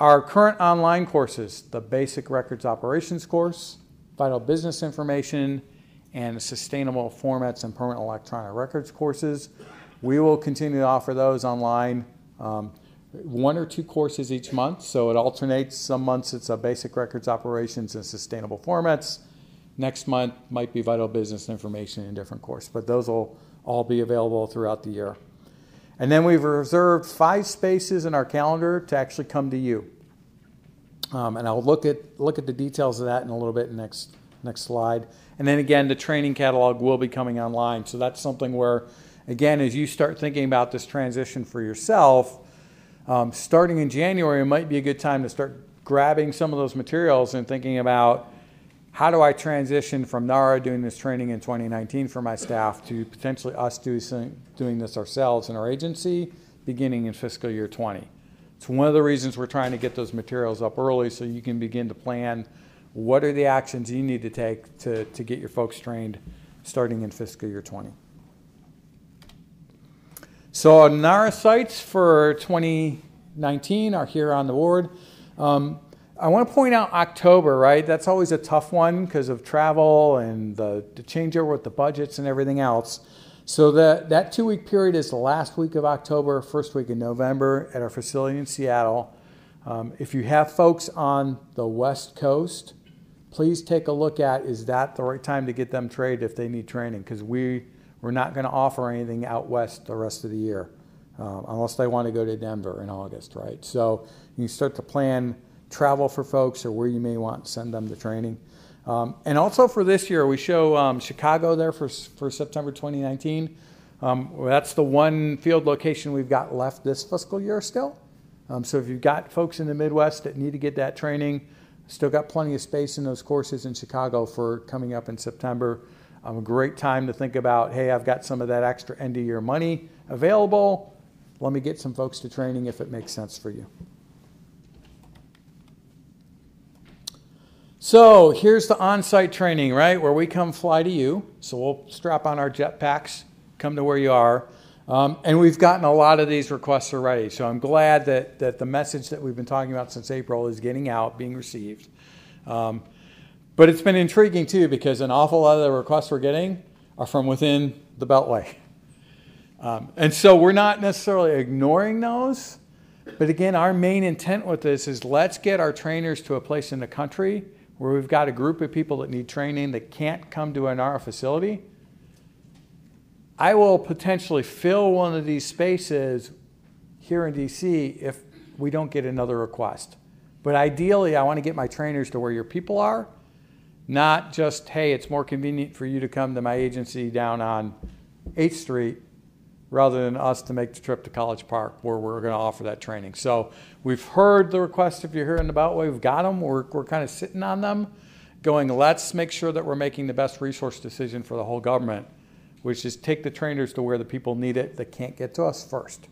Our current online courses, the Basic Records Operations course, Vital Business Information, and Sustainable Formats and Permanent Electronic Records courses. We will continue to offer those online, 1 or 2 courses each month, so it alternates. Some months it's a Basic Records Operations and Sustainable Formats. Next month might be Vital Business Information in a different course, but those will all be available throughout the year. And then we've reserved 5 spaces in our calendar to actually come to you. And I'll look at the details of that in a little bit in the next slide. And then again, the training catalog will be coming online. So that's something where, again, as you start thinking about this transition for yourself, starting in January, it might be a good time to start grabbing some of those materials and thinking about how do I transition from NARA doing this training in 2019 for my staff to potentially us doing this ourselves in our agency beginning in fiscal year 20. It's one of the reasons we're trying to get those materials up early so you can begin to plan what are the actions you need to take to get your folks trained starting in fiscal year 20. So Nara Sites for 2019 are here on the board. I want to point out October, right? That's always a tough one because of travel and the changeover with the budgets and everything else. So that 2-week period is the last week of October, first week in November at our facility in Seattle. If you have folks on the West Coast, please take a look at, is that the right time to get them trained if they need training? Because we're not going to offer anything out west the rest of the year, unless they want to go to Denver in August, right? So you start to plan travel for folks or where you may want to send them to training. And also for this year, we show Chicago there for September 2019. That's the one field location we've got left this fiscal year still. So if you've got folks in the Midwest that need to get that training, still got plenty of space in those courses in Chicago for coming up in September. A great time to think about, hey, I've got some of that extra end of year money available. Let me get some folks to training if it makes sense for you. So here's the on-site training, right, where we come fly to you. So we'll strap on our jetpacks, come to where you are. And we've gotten a lot of these requests already. So I'm glad that the message that we've been talking about since April is getting out, being received. But it's been intriguing too because an awful lot of the requests we're getting are from within the Beltway. And so we're not necessarily ignoring those. But again, our main intent with this is let's get our trainers to a place in the country where we've got a group of people that need training that can't come to a NARA facility. I will potentially fill one of these spaces here in DC if we don't get another request. But ideally, I want to get my trainers to where your people are, not just, hey, it's more convenient for you to come to my agency down on 8th Street rather than us to make the trip to College Park where we're going to offer that training. So we've heard the requests. If you're here in the Beltway, we've got them. We're kind of sitting on them going, let's make sure that we're making the best resource decision for the whole government, which is take the trainers to where the people need it that can't get to us first.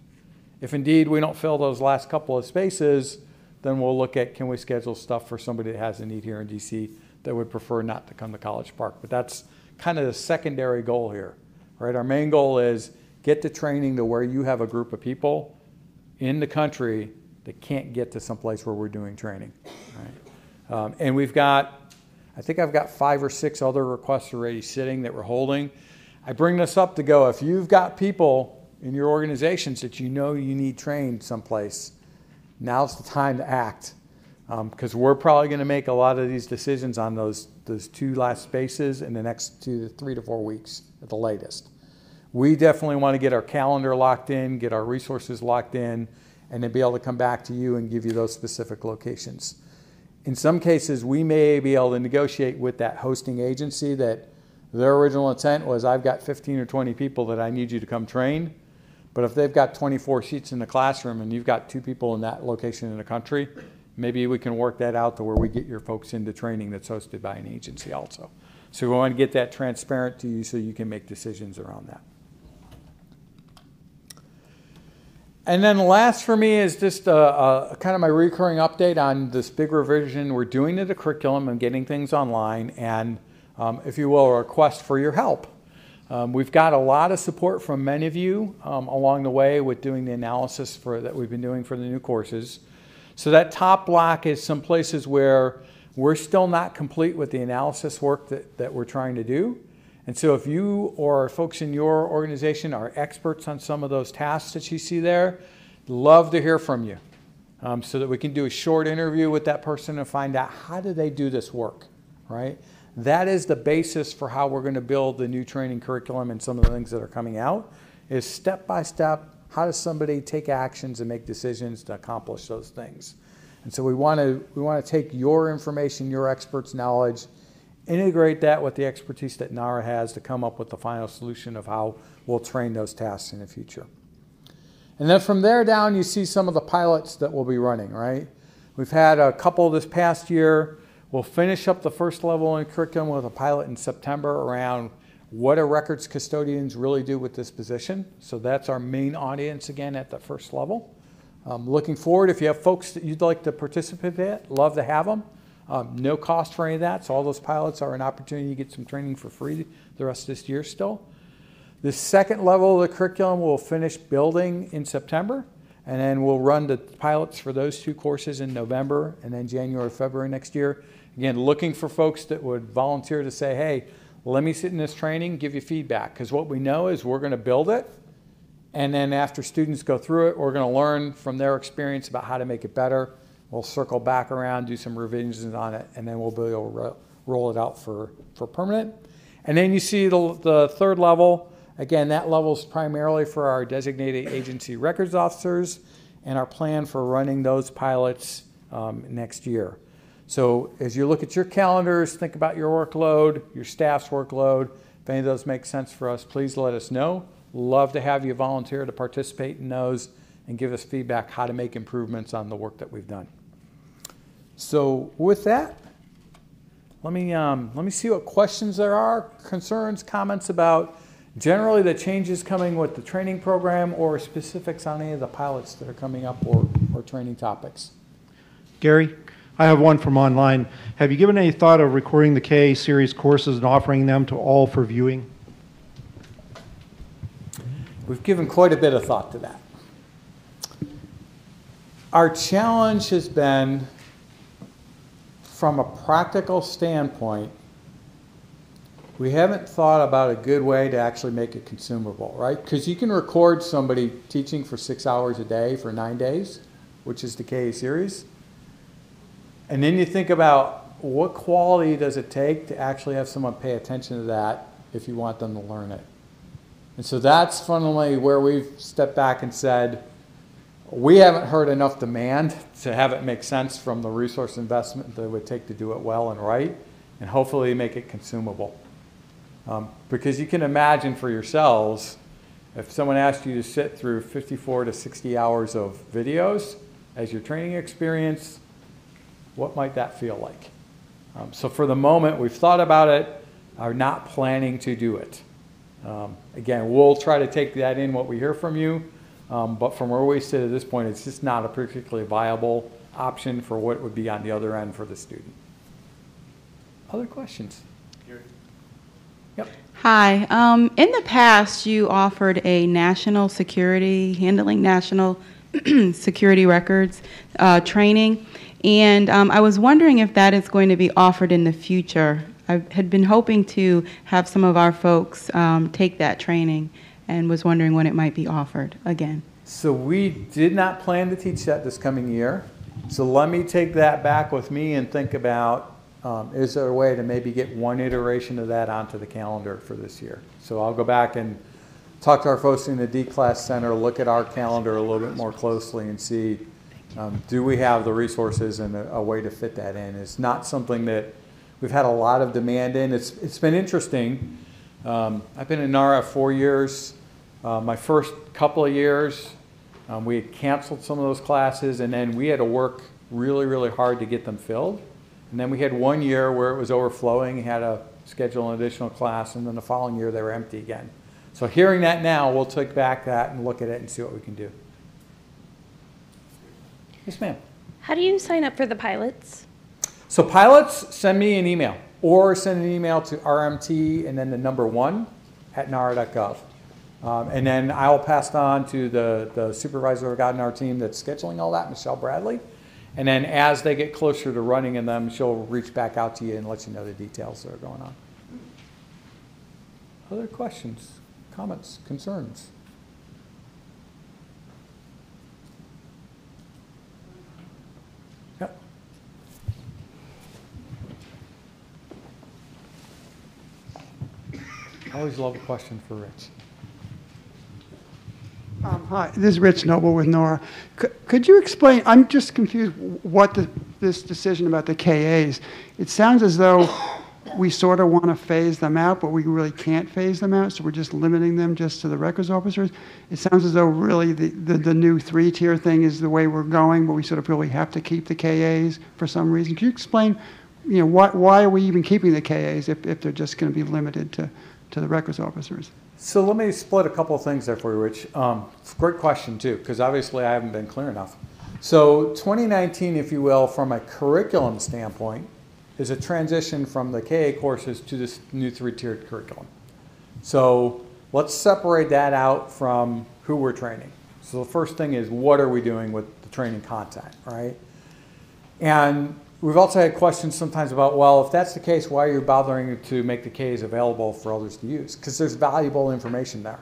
If indeed we don't fill those last couple of spaces, then we'll look at can we schedule stuff for somebody that has a need here in DC that would prefer not to come to College Park. But that's kind of the secondary goal here, right? Our main goal is get the training to where you have a group of people in the country that can't get to someplace where we're doing training, And we've got, I think I've got 5 or 6 other requests already sitting that we're holding. I bring this up to go, if you've got people in your organizations that you know you need trained someplace, now's the time to act. Because we're probably going to make a lot of these decisions on those 2 last spaces in the next 3 to 4 weeks at the latest. We definitely want to get our calendar locked in, get our resources locked in, and then be able to come back to you and give you those specific locations. In some cases, we may be able to negotiate with that hosting agency that their original intent was, I've got 15 or 20 people that I need you to come train. But if they've got 24 seats in the classroom and you've got 2 people in that location in the country, maybe we can work that out to where we get your folks into training that's hosted by an agency also. So we want to get that transparent to you so you can make decisions around that. And then last for me is just kind of my recurring update on this big revision we're doing to the curriculum and getting things online, and if you will, a request for your help. We've got a lot of support from many of you along the way with doing the analysis that we've been doing for the new courses. So that top block is some places where we're still not complete with the analysis work that we're trying to do. And so if you or folks in your organization are experts on some of those tasks that you see there, love to hear from you so that we can do a short interview with that person and find out how do they do this work, right? That is the basis for how we're going to build the new training curriculum and some of the things that are coming out, is step by step, how does somebody take actions and make decisions to accomplish those things? And so we want to take your information, your experts' knowledge, integrate that with the expertise that Nara has to come up with the final solution of how we'll train those tasks in the future. And then from there down, you see some of the pilots that we'll be running, right? We've had a couple this past year. We'll finish up the first level in curriculum with a pilot in September around what do records custodians really do with this position. So that's our main audience again at the first level. Looking forward, if you have folks that you'd like to participate in, love to have them. No cost for any of that, so all those pilots are an opportunity to get some training for free the rest of this year still. The second level of the curriculum we'll finish building in September, and then we'll run the pilots for those 2 courses in November and then January, February next year. Again, looking for folks that would volunteer to say, hey, let me sit in this training, give you feedback, because what we know is we're going to build it, and then after students go through it, we're going to learn from their experience about how to make it better. We'll circle back around, do some revisions on it, and then we'll be able to roll it out for permanent. And then you see the third level. Again, that level is primarily for our designated agency records officers and our plan for running those pilots next year. So as you look at your calendars, think about your workload, your staff's workload. If any of those make sense for us, please let us know. Love to have you volunteer to participate in those and give us feedback how to make improvements on the work that we've done. So with that, let me see what questions there are, concerns, comments about generally the changes coming with the training program or specifics on any of the pilots that are coming up or training topics. Gary, I have one from online. Have you given any thought of recording the KA series courses and offering them to all for viewing? We've given quite a bit of thought to that. Our challenge has been, from a practical standpoint, we haven't thought about a good way to actually make it consumable, right? Because you can record somebody teaching for 6 hours a day for 9 days, which is the KA series. And then you think about what quality does it take to actually have someone pay attention to that if you want them to learn it. And so that's fundamentally where we've stepped back and said, we haven't heard enough demand to have it make sense from the resource investment that it would take to do it well and right, and hopefully make it consumable. Because you can imagine for yourselves, if someone asked you to sit through 54 to 60 hours of videos as your training experience, what might that feel like? So for the moment, we've thought about it, are not planning to do it. Again, we'll try to take that in what we hear from you, but from where we sit at this point, it's just not a particularly viable option for what would be on the other end for the student. Other questions? Yep. Hi. In the past, you offered a national security, handling national security records training. And I was wondering if that is going to be offered in the future. I had been hoping to have some of our folks take that training and was wondering when it might be offered again. So we did not plan to teach that this coming year. So let me take that back with me and think about, is there a way to maybe get one iteration of that onto the calendar for this year? So I'll go back and talk to our folks in the D-Class Center, look at our calendar a little bit more closely and see, do we have the resources and a way to fit that in? It's not something that we've had a lot of demand in. It's been interesting. I've been in Nara 4 years. My first couple of years, we had canceled some of those classes, and then we had to work really, really hard to get them filled. And then we had 1 year where it was overflowing, had to schedule an additional class, and then the following year they were empty again. So hearing that now, we'll take back that and look at it and see what we can do. Yes, ma'am. How do you sign up for the pilots? So pilots, send me an email or send an email to RMT and then the number 1 at nara.gov. And then I'll pass it on to the supervisor I've got in our team that's scheduling all that, Michelle Bradley. And then as they get closer to running in them, she'll reach back out to you and let you know the details that are going on. Other questions, comments, concerns? Yep. I always love a question for Rich. Hi, this is Rich Noble with Nora. Could you explain, I'm just confused what this decision about the KAs, it sounds as though we sort of want to phase them out, but we really can't phase them out, so we're just limiting them just to the records officers. It sounds as though really the new 3-tier thing is the way we're going, but we sort of really have to keep the KAs for some reason. Could you explain, you know, why are we even keeping the KAs if they're just going to be limited to the records officers? So let me split a couple of things there for you, Rich. It's a great question, too, because obviously I haven't been clear enough. So 2019, if you will, from a curriculum standpoint, is a transition from the KA courses to this new 3-tiered curriculum. So let's separate that out from who we're training. So the first thing is, what are we doing with the training content, right? And we've also had questions sometimes about, well, if that's the case, why are you bothering to make the Ks available for others to use? Because there's valuable information there,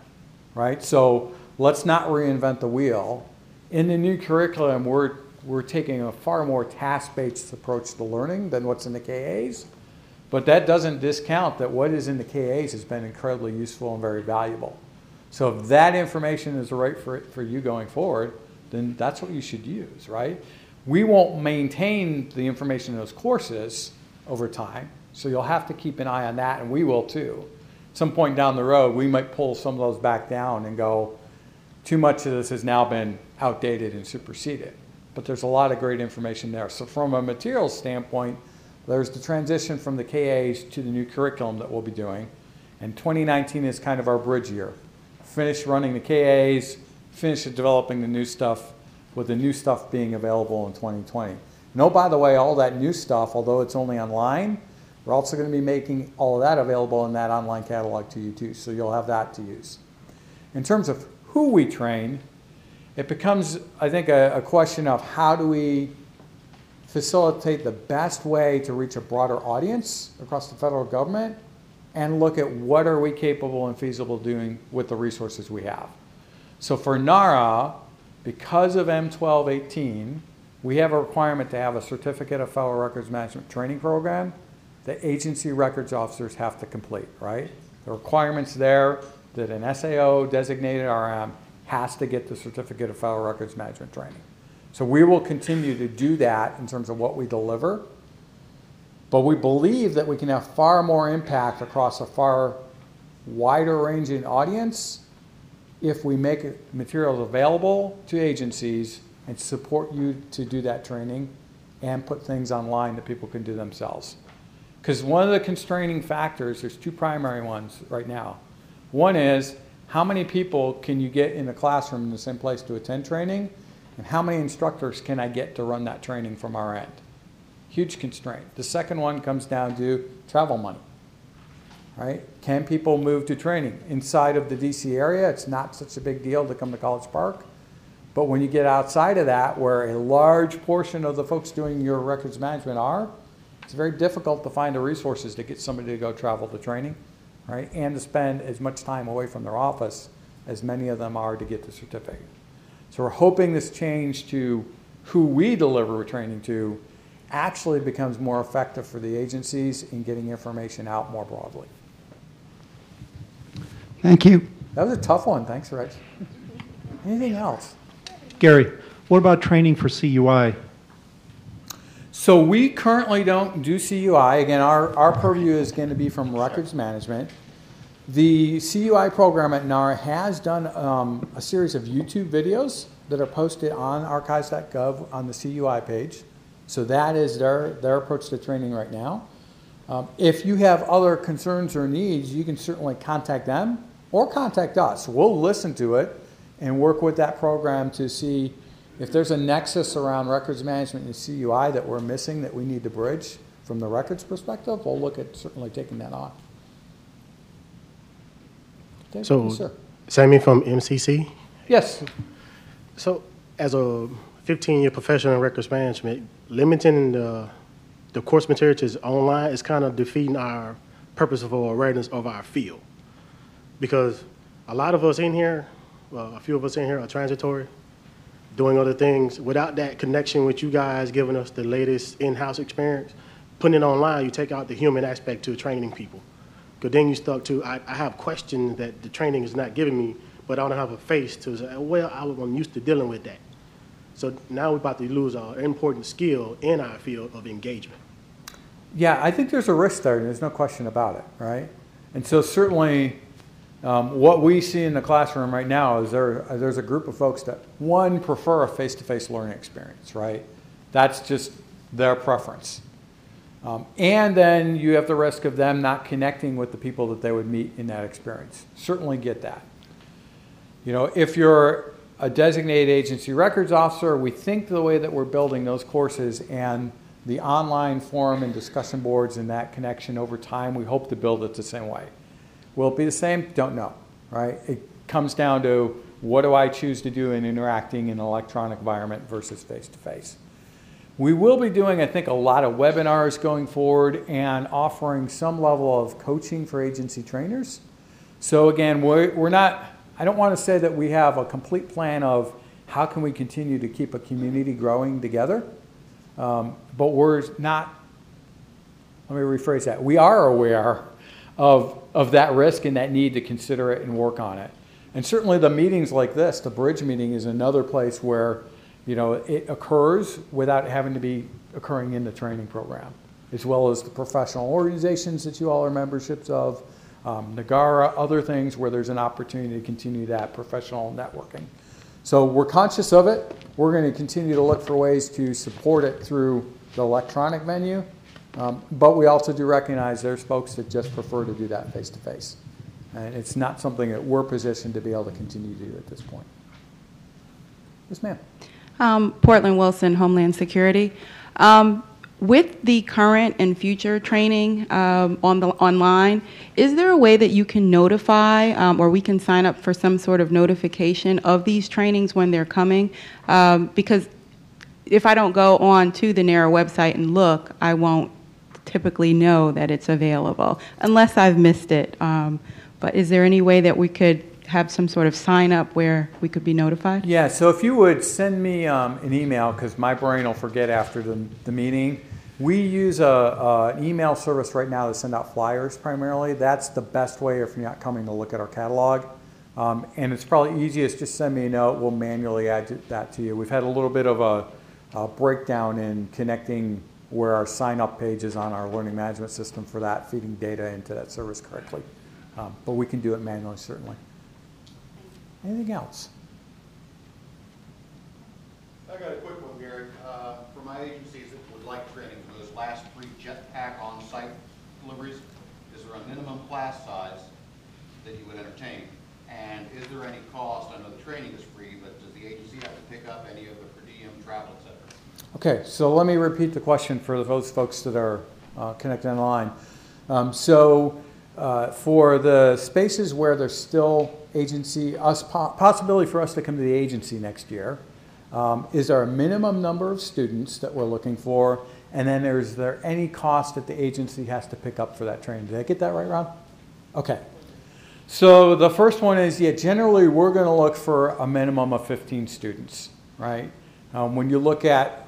right? So let's not reinvent the wheel. In the new curriculum, we're taking a far more task-based approach to learning than what's in the KAs. But that doesn't discount that what is in the KAs has been incredibly useful and very valuable. So if that information is right for you going forward, then that's what you should use, right? We won't maintain the information in those courses over time, so you'll have to keep an eye on that, and we will too. At some point down the road, we might pull some of those back down and go, too much of this has now been outdated and superseded. But there's a lot of great information there. So from a materials standpoint, there's the transition from the KAs to the new curriculum that we'll be doing, and 2019 is kind of our bridge year. Finish running the KAs, finish developing the new stuff, with the new stuff being available in 2020. And oh, by the way, all that new stuff, although it's only online, we're also going to be making all of that available in that online catalog to you too, so you'll have that to use. In terms of who we train, it becomes, I think, a question of how do we facilitate the best way to reach a broader audience across the federal government and look at what are we capable and feasible doing with the resources we have. So for NARA, because of M1218, we have a requirement to have a Certificate of Federal Records Management training program that agency records officers have to complete, right? The requirement's there that an SAO designated RM has to get the Certificate of Federal Records Management training. So we will continue to do that in terms of what we deliver, but we believe that we can have far more impact across a far wider ranging audience if we make materials available to agencies and support you to do that training and put things online that people can do themselves. Because one of the constraining factors, there's 2 primary ones right now. One is, how many people can you get in the classroom in the same place to attend training? And how many instructors can I get to run that training from our end? Huge constraint. The second one comes down to travel money. Right? Can people move to training? Inside of the DC area, it's not such a big deal to come to College Park. But when you get outside of that, where a large portion of the folks doing your records management are, it's very difficult to find the resources to get somebody to go travel to training, right? And to spend as much time away from their office as many of them are to get the certificate. So we're hoping this change to who we deliver training to actually becomes more effective for the agencies in getting information out more broadly. Thank you. That was a tough one. Thanks, Rich. Anything else? Gary, what about training for CUI? So we currently don't do CUI. Again, our purview is going to be from records management. The CUI program at NARA has done a series of YouTube videos that are posted on archives.gov on the CUI page. So that is their approach to training right now. If you have other concerns or needs, you can certainly contact them or contact us. We'll listen to it and work with that program to see if there's a nexus around records management and CUI that we're missing that we need to bridge from the records perspective. We'll look at certainly taking that on. Okay. So, yes, sir. Sammy from MCC. Yes. So, as a 15-year professional in records management, limiting the course material to online is kind of defeating our purpose of awareness of our field. Because a lot of us in here, well, a few of us in here are transitory, doing other things. Without that connection with you guys giving us the latest in-house experience, putting it online, you take out the human aspect to training people. Because then you stuck to, I have questions that the training is not giving me, but I don't have a face to say, well, I'm used to dealing with that. So now we're about to lose our important skill in our field of engagement. Yeah, I think there's a risk there, and there's no question about it, right? And so certainly what we see in the classroom right now is there's a group of folks that, one, prefer a face-to-face learning experience, right? That's just their preference. And then you have the risk of them not connecting with the people that they would meet in that experience. Certainly get that. You know, if you're a designated agency records officer, we think the way that we're building those courses and the online forum and discussion boards and that connection over time, we hope to build it the same way. Will it be the same? Don't know, right? It comes down to what do I choose to do in interacting in an electronic environment versus face-to-face. We will be doing, I think, a lot of webinars going forward and offering some level of coaching for agency trainers. So again, we're not, I don't want to say that we have a complete plan of how can we continue to keep a community growing together, but we're not, let me rephrase that, we are aware of that risk and that need to consider it and work on it. And certainly the meetings like this, the BRIDG meeting, is another place where, you know, it occurs without having to be occurring in the training program, as well as the professional organizations that you all are memberships of, Nagara, other things where there's an opportunity to continue that professional networking. So we're conscious of it. We're going to continue to look for ways to support it through the electronic menu, but we also do recognize there's folks that just prefer to do that face-to-face. And it's not something that we're positioned to be able to continue to do at this point. Yes, ma'am. Portland Wilson, Homeland Security. With the current and future training online, is there a way that you can notify or we can sign up for some sort of notification of these trainings when they're coming? Because if I don't go on to the NARA website and look, I won't typically know that it's available, unless I've missed it. But is there any way that we could have some sort of sign up where we could be notified? Yeah, so if you would send me an email, because my brain will forget after the meeting. We use an email service right now to send out flyers primarily. That's the best way if you're not coming to look at our catalog. And it's probably easiest, just send me a note, we'll manually add that to you. We've had a little bit of a breakdown in connecting where our sign-up page is on our learning management system for that, feeding data into that service correctly. But we can do it manually, certainly. Anything else? I got a quick one, Gary. For my agencies that would like training for those last 3 jetpack on-site deliveries, is there a minimum class size that you would entertain? And is there any cost? I know the training is free, but does the agency have to pick up any of the per diem travel, et cetera? Okay, so let me repeat the question for those folks that are connected online. So For the spaces where there's still possibility for us to come to the agency next year, is there a minimum number of students that we're looking for? And then is there any cost that the agency has to pick up for that training? Did I get that right, Ron? Okay. So the first one is, yeah, generally we're going to look for a minimum of 15 students, right? When you look at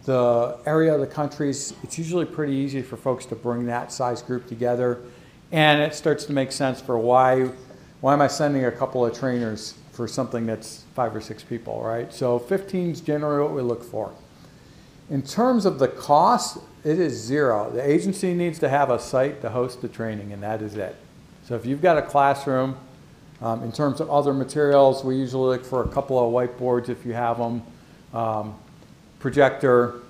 the area of the countries, it's usually pretty easy for folks to bring that size group together. And it starts to make sense for why am I sending a couple of trainers for something that's 5 or 6 people, right? So 15 is generally what we look for. In terms of the cost, it is zero. The agency needs to have a site to host the training, and that is it. So if you've got a classroom, in terms of other materials, we usually look for a couple of whiteboards if you have them, projector,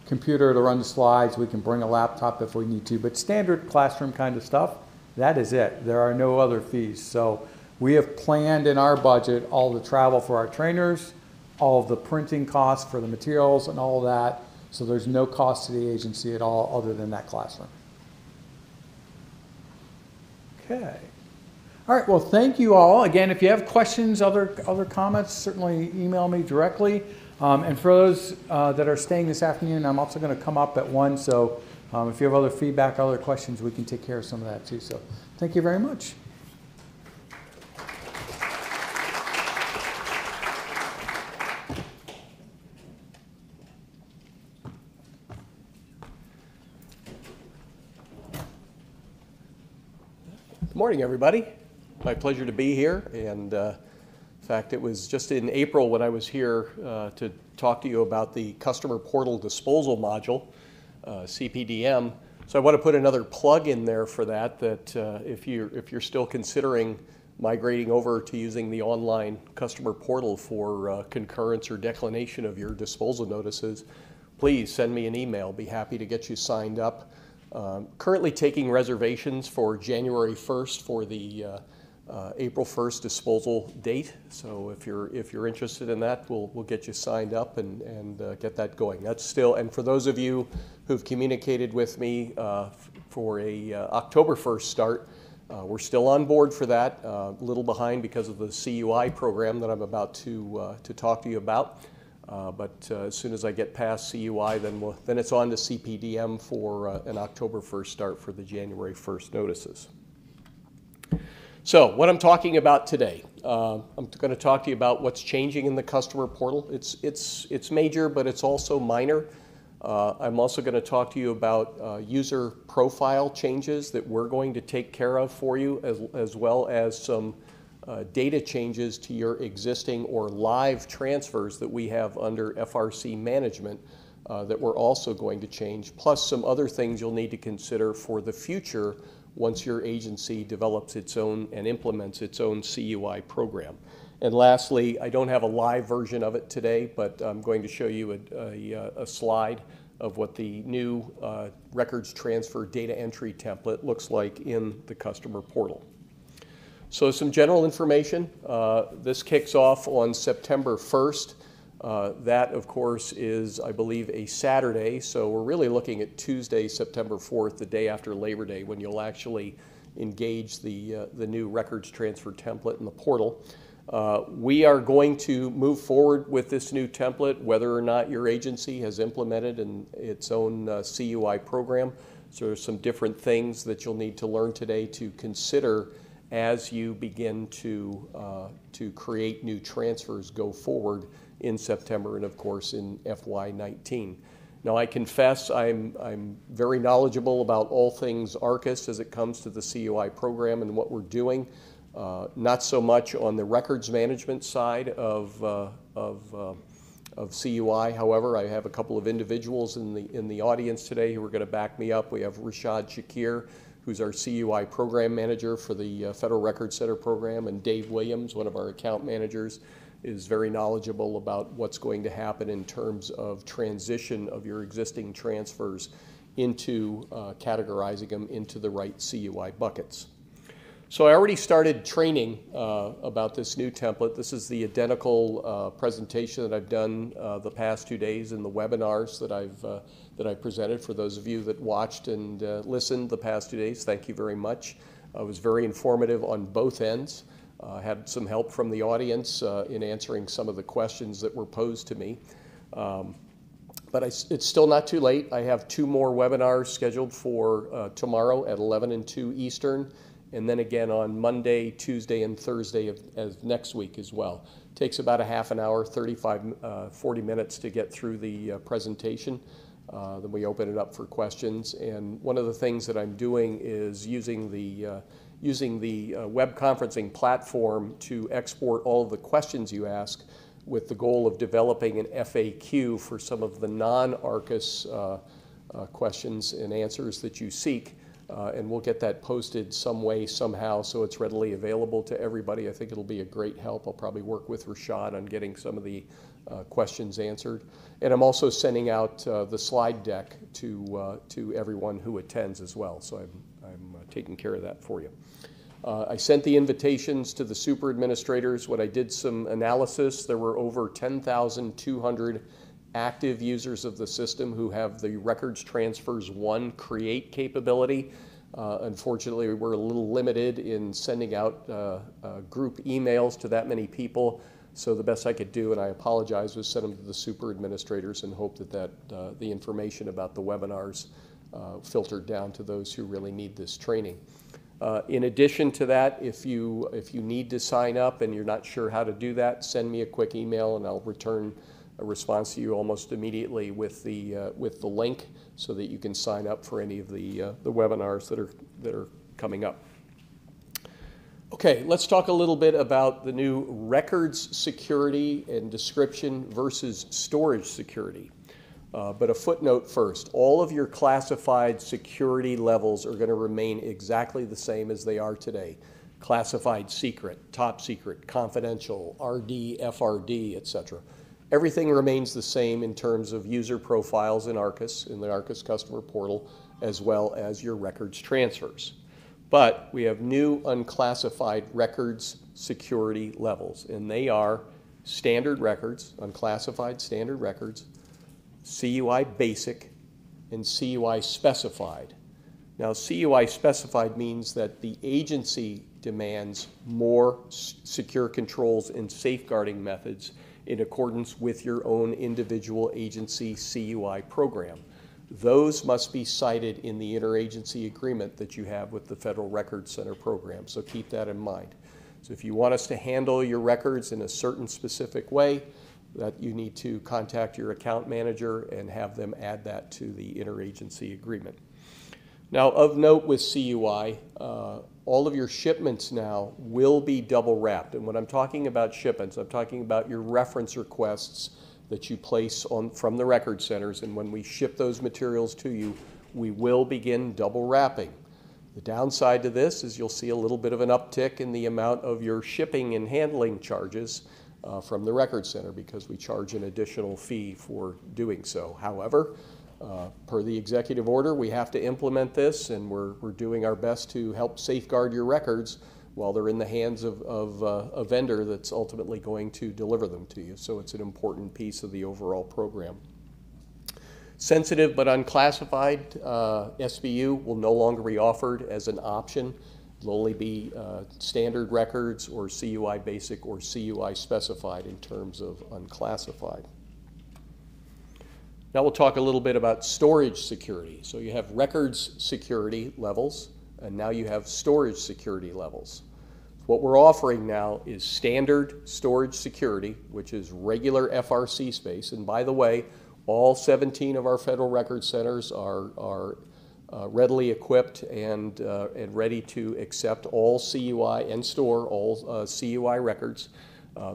computer to run the slides. We can bring a laptop if we need to, but standard classroom kind of stuff, that is it. There are no other fees. So we have planned in our budget all the travel for our trainers, all of the printing costs for the materials and all of that. So there's no cost to the agency at all other than that classroom. Okay. All right, well, thank you all. Again, if you have questions, other comments, certainly email me directly. And for those that are staying this afternoon, I'm also going to come up at 1. So if you have other feedback, other questions, we can take care of some of that too. So thank you very much. Good morning, everybody. My pleasure to be here. And in fact, it was just in April when I was here to talk to you about the Customer Portal Disposal Module, CPDM. So I want to put another plug in there for that, if you're still considering migrating over to using the online customer portal for concurrence or declination of your disposal notices, please send me an email. Be happy to get you signed up. Currently taking reservations for January 1st for the April 1st disposal date. So if you're interested in that, we'll get you signed up and get that going. That's still, and for those of you who've communicated with me for a October 1st start, we're still on board for that. A little behind because of the CUI program that I'm about to talk to you about. But as soon as I get past CUI, then it's on to CPDM for an October 1st start for the January 1st notices. So what I'm talking about today, I'm going to talk to you about what's changing in the customer portal. It's major, but it's also minor. I'm also going to talk to you about user profile changes that we're going to take care of for you, as well as some data changes to your existing or live transfers that we have under FRC management that we're also going to change, plus some other things you'll need to consider for the future once your agency develops its own and implements its own CUI program. And lastly, I don't have a live version of it today, but I'm going to show you a slide of what the new records transfer data entry template looks like in the customer portal. So some general information. This kicks off on September 1st. That, of course, is, I believe, a Saturday. So we're really looking at Tuesday, September 4th, the day after Labor Day, when you'll actually engage the new records transfer template in the portal. We are going to move forward with this new template, whether or not your agency has implemented its own CUI program. So there's some different things that you'll need to learn today to consider as you begin to create new transfers go forward in September and, of course, in FY19. Now, I confess I'm very knowledgeable about all things ARCIS as it comes to the CUI program and what we're doing. Not so much on the records management side of CUI. However, I have a couple of individuals in the audience today who are going to back me up. We have Rashad Shakir, who's our CUI program manager for the Federal Records Center program, and Dave Williams, one of our account managers, is very knowledgeable about what's going to happen in terms of transition of your existing transfers into categorizing them into the right CUI buckets. So I already started training about this new template. This is the identical presentation that I've done the past 2 days in the webinars that I've presented. For those of you that watched and listened the past 2 days, thank you very much. It was very informative on both ends. Had some help from the audience in answering some of the questions that were posed to me. But it's still not too late. I have 2 more webinars scheduled for tomorrow at 11 and 2 Eastern, and then again on Monday, Tuesday, and Thursday of next week as well. It takes about a half an hour, 40 minutes to get through the presentation. Then we open it up for questions. And one of the things that I'm doing is using the web conferencing platform to export all of the questions you ask, with the goal of developing an FAQ for some of the non-ARCIS questions and answers that you seek. And we'll get that posted some way, somehow, so it's readily available to everybody. I think it'll be a great help. I'll probably work with Rashad on getting some of the questions answered. And I'm also sending out the slide deck to everyone who attends as well. So I'm taking care of that for you. I sent the invitations to the super administrators. When I did some analysis, there were over 10,200 active users of the system who have the Records Transfers 1 create capability. Unfortunately, we're a little limited in sending out group emails to that many people. So the best I could do, and I apologize, was send them to the super administrators and hope that the information about the webinars filtered down to those who really need this training. In addition to that, if you need to sign up and you're not sure how to do that, send me a quick email and I'll return a response to you almost immediately with the link so that you can sign up for any of the webinars that are coming up. Okay, let's talk a little bit about the new records security and description versus storage security. But a footnote first. All of your classified security levels are going to remain exactly the same as they are today. Classified secret, top secret, confidential, RD, FRD, etc. Everything remains the same in terms of user profiles in ARCIS, in the ARCIS customer portal, as well as your records transfers. But we have new unclassified records security levels, and they are standard records, unclassified standard records, CUI basic, and CUI specified. Now, CUI specified means that the agency demands more secure controls and safeguarding methods in accordance with your own individual agency CUI program. Those must be cited in the interagency agreement that you have with the Federal Records Center program, so keep that in mind. So if you want us to handle your records in a certain specific way, that you need to contact your account manager and have them add that to the interagency agreement. Now, of note with CUI, all of your shipments now will be double wrapped. And when I'm talking about shipments, I'm talking about your reference requests that you place from the record centers. And when we ship those materials to you, we will begin double wrapping. The downside to this is you'll see a little bit of an uptick in the amount of your shipping and handling charges from the Record Center because we charge an additional fee for doing so. However, per the executive order, we have to implement this, and we're doing our best to help safeguard your records while they're in the hands of a vendor that's ultimately going to deliver them to you. So it's an important piece of the overall program. Sensitive but unclassified SBU will no longer be offered as an option. It'll only be standard records or CUI basic or CUI specified in terms of unclassified. Now we'll talk a little bit about storage security. So you have records security levels, and now you have storage security levels. What we're offering now is standard storage security, which is regular FRC space. And by the way, all 17 of our federal record centers are readily equipped and ready to accept all CUI and store all CUI records.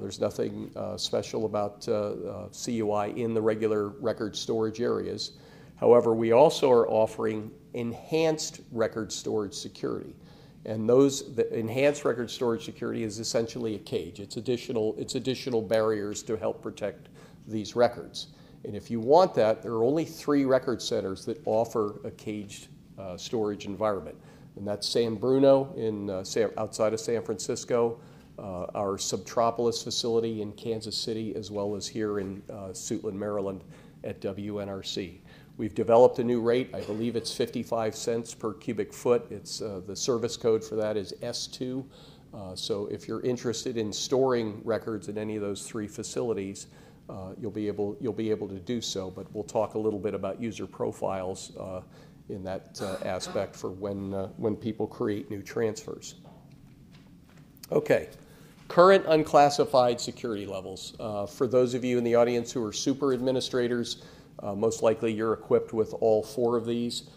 There's nothing special about CUI in the regular record storage areas. However, we also are offering enhanced record storage security. And the enhanced record storage security is essentially a cage. It's additional barriers to help protect these records. And if you want that, there are only 3 record centers that offer a caged storage environment. and that's San Bruno outside of San Francisco, our Subtropolis facility in Kansas City, as well as here in Suitland, Maryland at WNRC. We've developed a new rate. I believe it's 55 cents per cubic foot. It's the service code for that is S2. So if you're interested in storing records in any of those three facilities, you'll be able to do so. But we'll talk a little bit about user profiles in that aspect for when people create new transfers. Okay, current unclassified security levels. For those of you in the audience who are super administrators, most likely you're equipped with all four of these.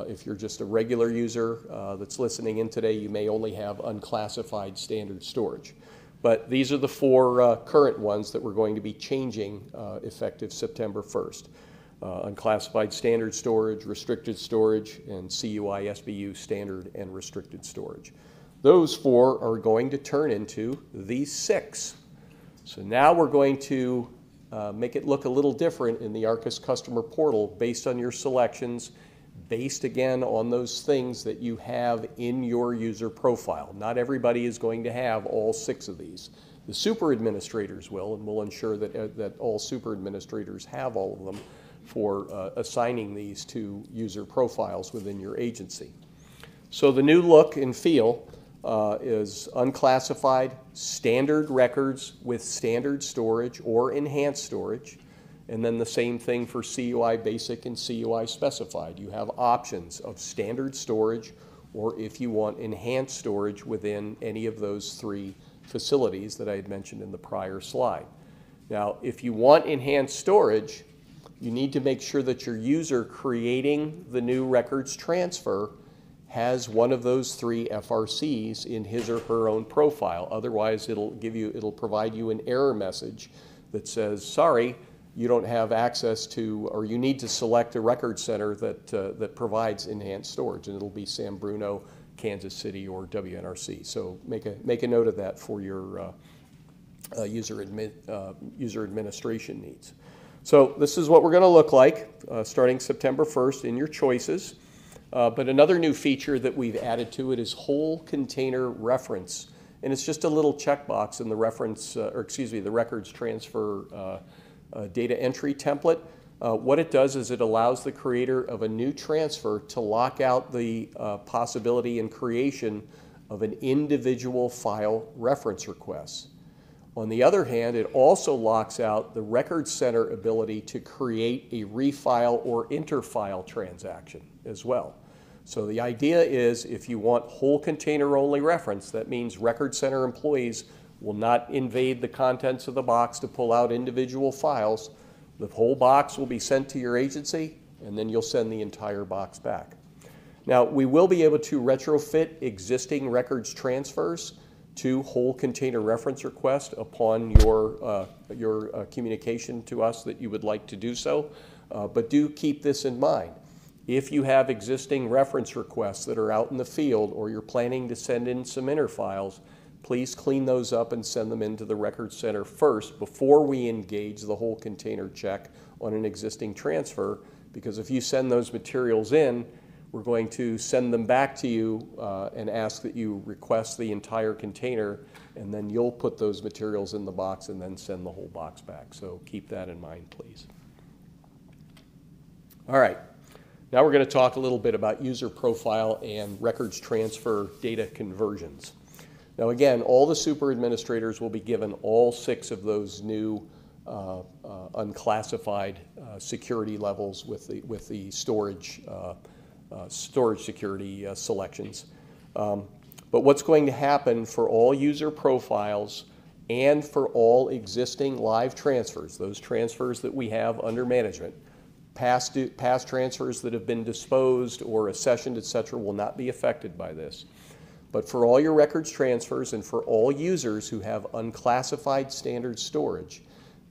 If you're just a regular user that's listening in today, you may only have unclassified standard storage. But these are the four current ones that we're going to be changing effective September 1st. Unclassified standard storage, restricted storage, and CUI SBU standard and restricted storage. Those four are going to turn into these six. So now we're going to make it look a little different in the ARCIS customer portal based on your selections, based again on those things that you have in your user profile. Not everybody is going to have all six of these. The super administrators will, and we'll ensure that all super administrators have all of them for assigning these to user profiles within your agency. So the new look and feel is unclassified standard records with standard storage or enhanced storage, and then the same thing for CUI basic and CUI specified. You have options of standard storage or if you want enhanced storage within any of those three facilities that I had mentioned in the prior slide. Now, if you want enhanced storage, you need to make sure that your user creating the new records transfer has one of those three FRCs in his or her own profile. Otherwise, it'll provide you an error message that says, sorry, you don't have access to, or you need to select a record center that provides enhanced storage, and it'll be San Bruno, Kansas City, or WNRC. So make a note of that for your user administration needs. So this is what we're going to look like starting September 1st in your choices. But another new feature that we've added to it is whole container reference. And it's just a little checkbox in the the records transfer data entry template. What it does is it allows the creator of a new transfer to lock out the possibility and creation of an individual file reference request. On the other hand, it also locks out the record center ability to create a refile or interfile transaction as well. So the idea is if you want whole container only reference, that means record center employees will not invade the contents of the box to pull out individual files. The whole box will be sent to your agency, and then you'll send the entire box back. Now, we will be able to retrofit existing records transfers to whole container reference request upon your communication to us that you would like to do so. But do keep this in mind. If you have existing reference requests that are out in the field or you're planning to send in some interfiles, please clean those up and send them into the record center first before we engage the whole container check on an existing transfer, because if you send those materials in, we're going to send them back to you and ask that you request the entire container, and then you'll put those materials in the box and then send the whole box back. So keep that in mind, please. All right. Now we're going to talk a little bit about user profile and records transfer data conversions. Now again, all the super administrators will be given all six of those new unclassified security levels with the storage security selections. But what's going to happen for all user profiles and for all existing live transfers, those transfers that we have under management, past transfers that have been disposed or accessioned, etc., will not be affected by this. But for all your records transfers and for all users who have unclassified standard storage,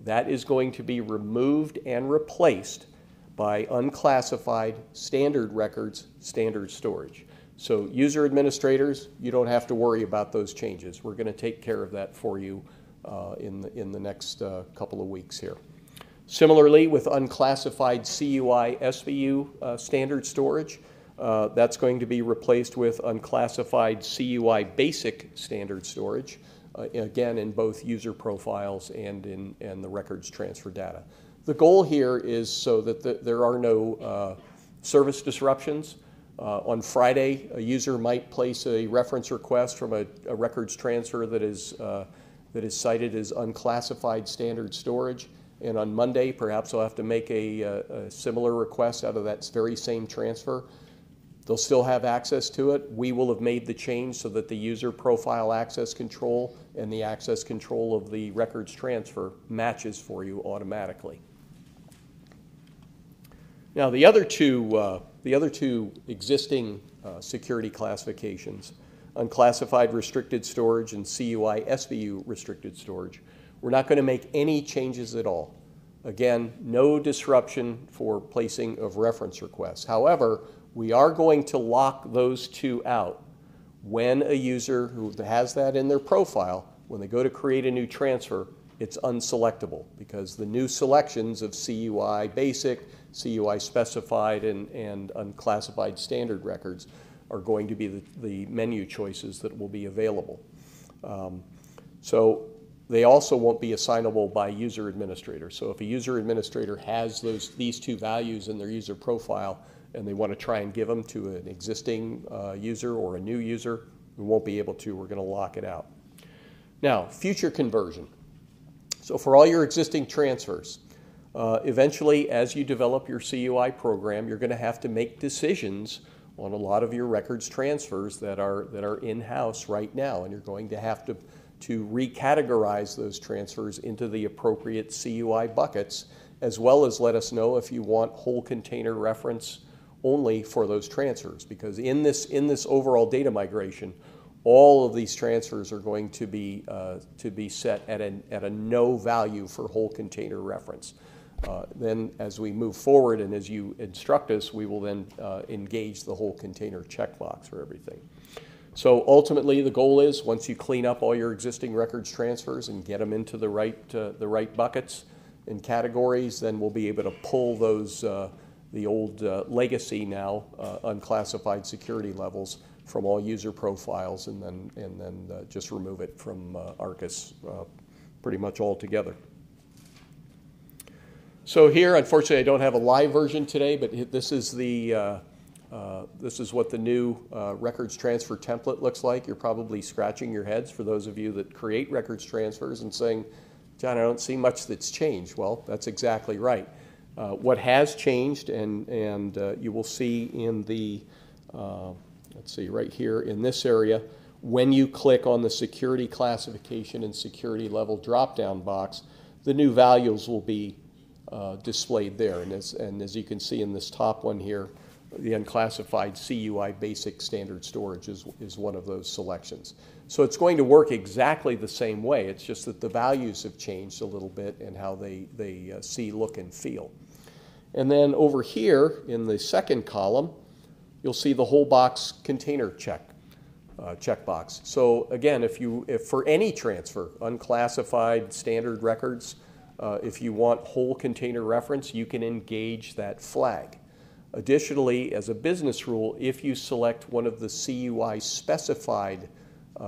that is going to be removed and replaced by unclassified standard records, standard storage. So user administrators, you don't have to worry about those changes. We're going to take care of that for you in the next couple of weeks here. Similarly, with unclassified CUI SBU standard storage, That's going to be replaced with unclassified CUI basic standard storage, again in both user profiles and in the records transfer data. The goal here is so that there are no service disruptions. On Friday, a user might place a reference request from a records transfer that is cited as unclassified standard storage. And on Monday, perhaps they'll have to make a similar request out of that very same transfer. They'll still have access to it. We will have made the change so that the user profile access control and the access control of the records transfer matches for you automatically. Now, the other two existing security classifications, unclassified restricted storage and CUI SVU restricted storage, we're not going to make any changes at all. Again, no disruption for placing of reference requests. However, we are going to lock those two out. When a user who has that in their profile, when they go to create a new transfer, it's unselectable because the new selections of CUI basic, CUI specified, and unclassified standard records are going to be the menu choices that will be available. So they also won't be assignable by user administrator. So if a user administrator has these two values in their user profile and they want to try and give them to an existing user or a new user, we won't be able to. We're going to lock it out. Now, future conversion. So for all your existing transfers, eventually, as you develop your CUI program, you're going to have to make decisions on a lot of your records transfers that are in-house right now, and you're going to have to recategorize those transfers into the appropriate CUI buckets, as well as let us know if you want whole container reference only for those transfers, because in this overall data migration, all of these transfers are going to be set at a no value for whole container reference. Then as we move forward and as you instruct us, we will then engage the whole container checkbox for everything. So ultimately the goal is once you clean up all your existing records transfers and get them into the right buckets and categories, then we'll be able to pull those the old legacy now unclassified security levels from all user profiles and then just remove it from ARCIS pretty much altogether. So here, unfortunately, I don't have a live version today, but this is what the new records transfer template looks like. You're probably scratching your heads for those of you that create records transfers and saying, John, I don't see much that's changed. Well, that's exactly right. What has changed, and you will see in the, let's see, right here in this area, when you click on the security classification and security level drop-down box, the new values will be displayed there. And as you can see in this top one here, the unclassified CUI basic standard storage is one of those selections. So it's going to work exactly the same way. It's just that the values have changed a little bit and how they see, look, and feel. And then over here in the second column, you'll see the whole box container checkbox. So again, if for any transfer, unclassified standard records, if you want whole container reference, you can engage that flag. Additionally, as a business rule, if you select one of the CUI specified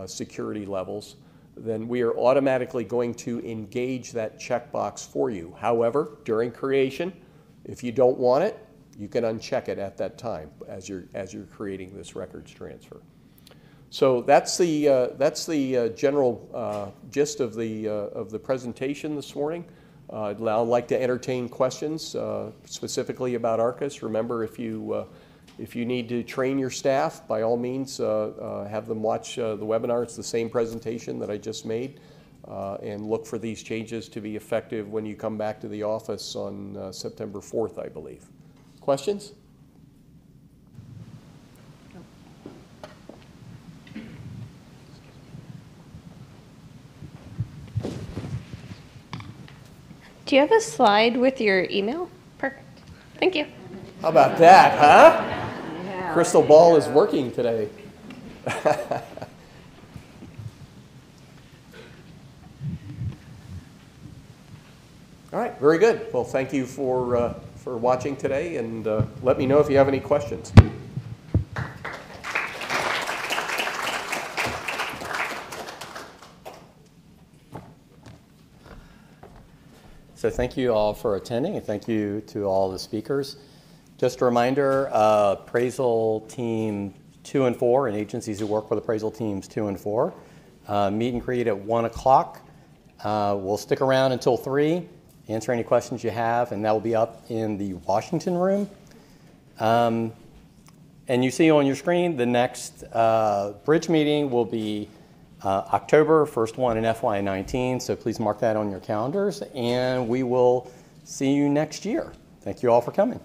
security levels, then we are automatically going to engage that checkbox for you. However, during creation, if you don't want it, you can uncheck it at that time as you're creating this records transfer. So that's the general gist of the presentation this morning. I'd now like to entertain questions specifically about ARCIS. Remember, if you need to train your staff, by all means, have them watch the webinar. It's the same presentation that I just made, and look for these changes to be effective when you come back to the office on September 4th, I believe. Questions? Do you have a slide with your email? Perfect. Thank you. How about that, huh? Yeah, crystal ball is working today. All right, very good. Well, thank you for watching today, and let me know if you have any questions. So thank you all for attending, and thank you to all the speakers. Just a reminder, appraisal team 2 and 4, and agencies who work with appraisal teams 2 and 4, meet and greet at 1 o'clock. We'll stick around until 3, answer any questions you have, and that will be up in the Washington room. And you see on your screen the next BRIDG meeting will be October, first one in FY19, so please mark that on your calendars, and we will see you next year. Thank you all for coming.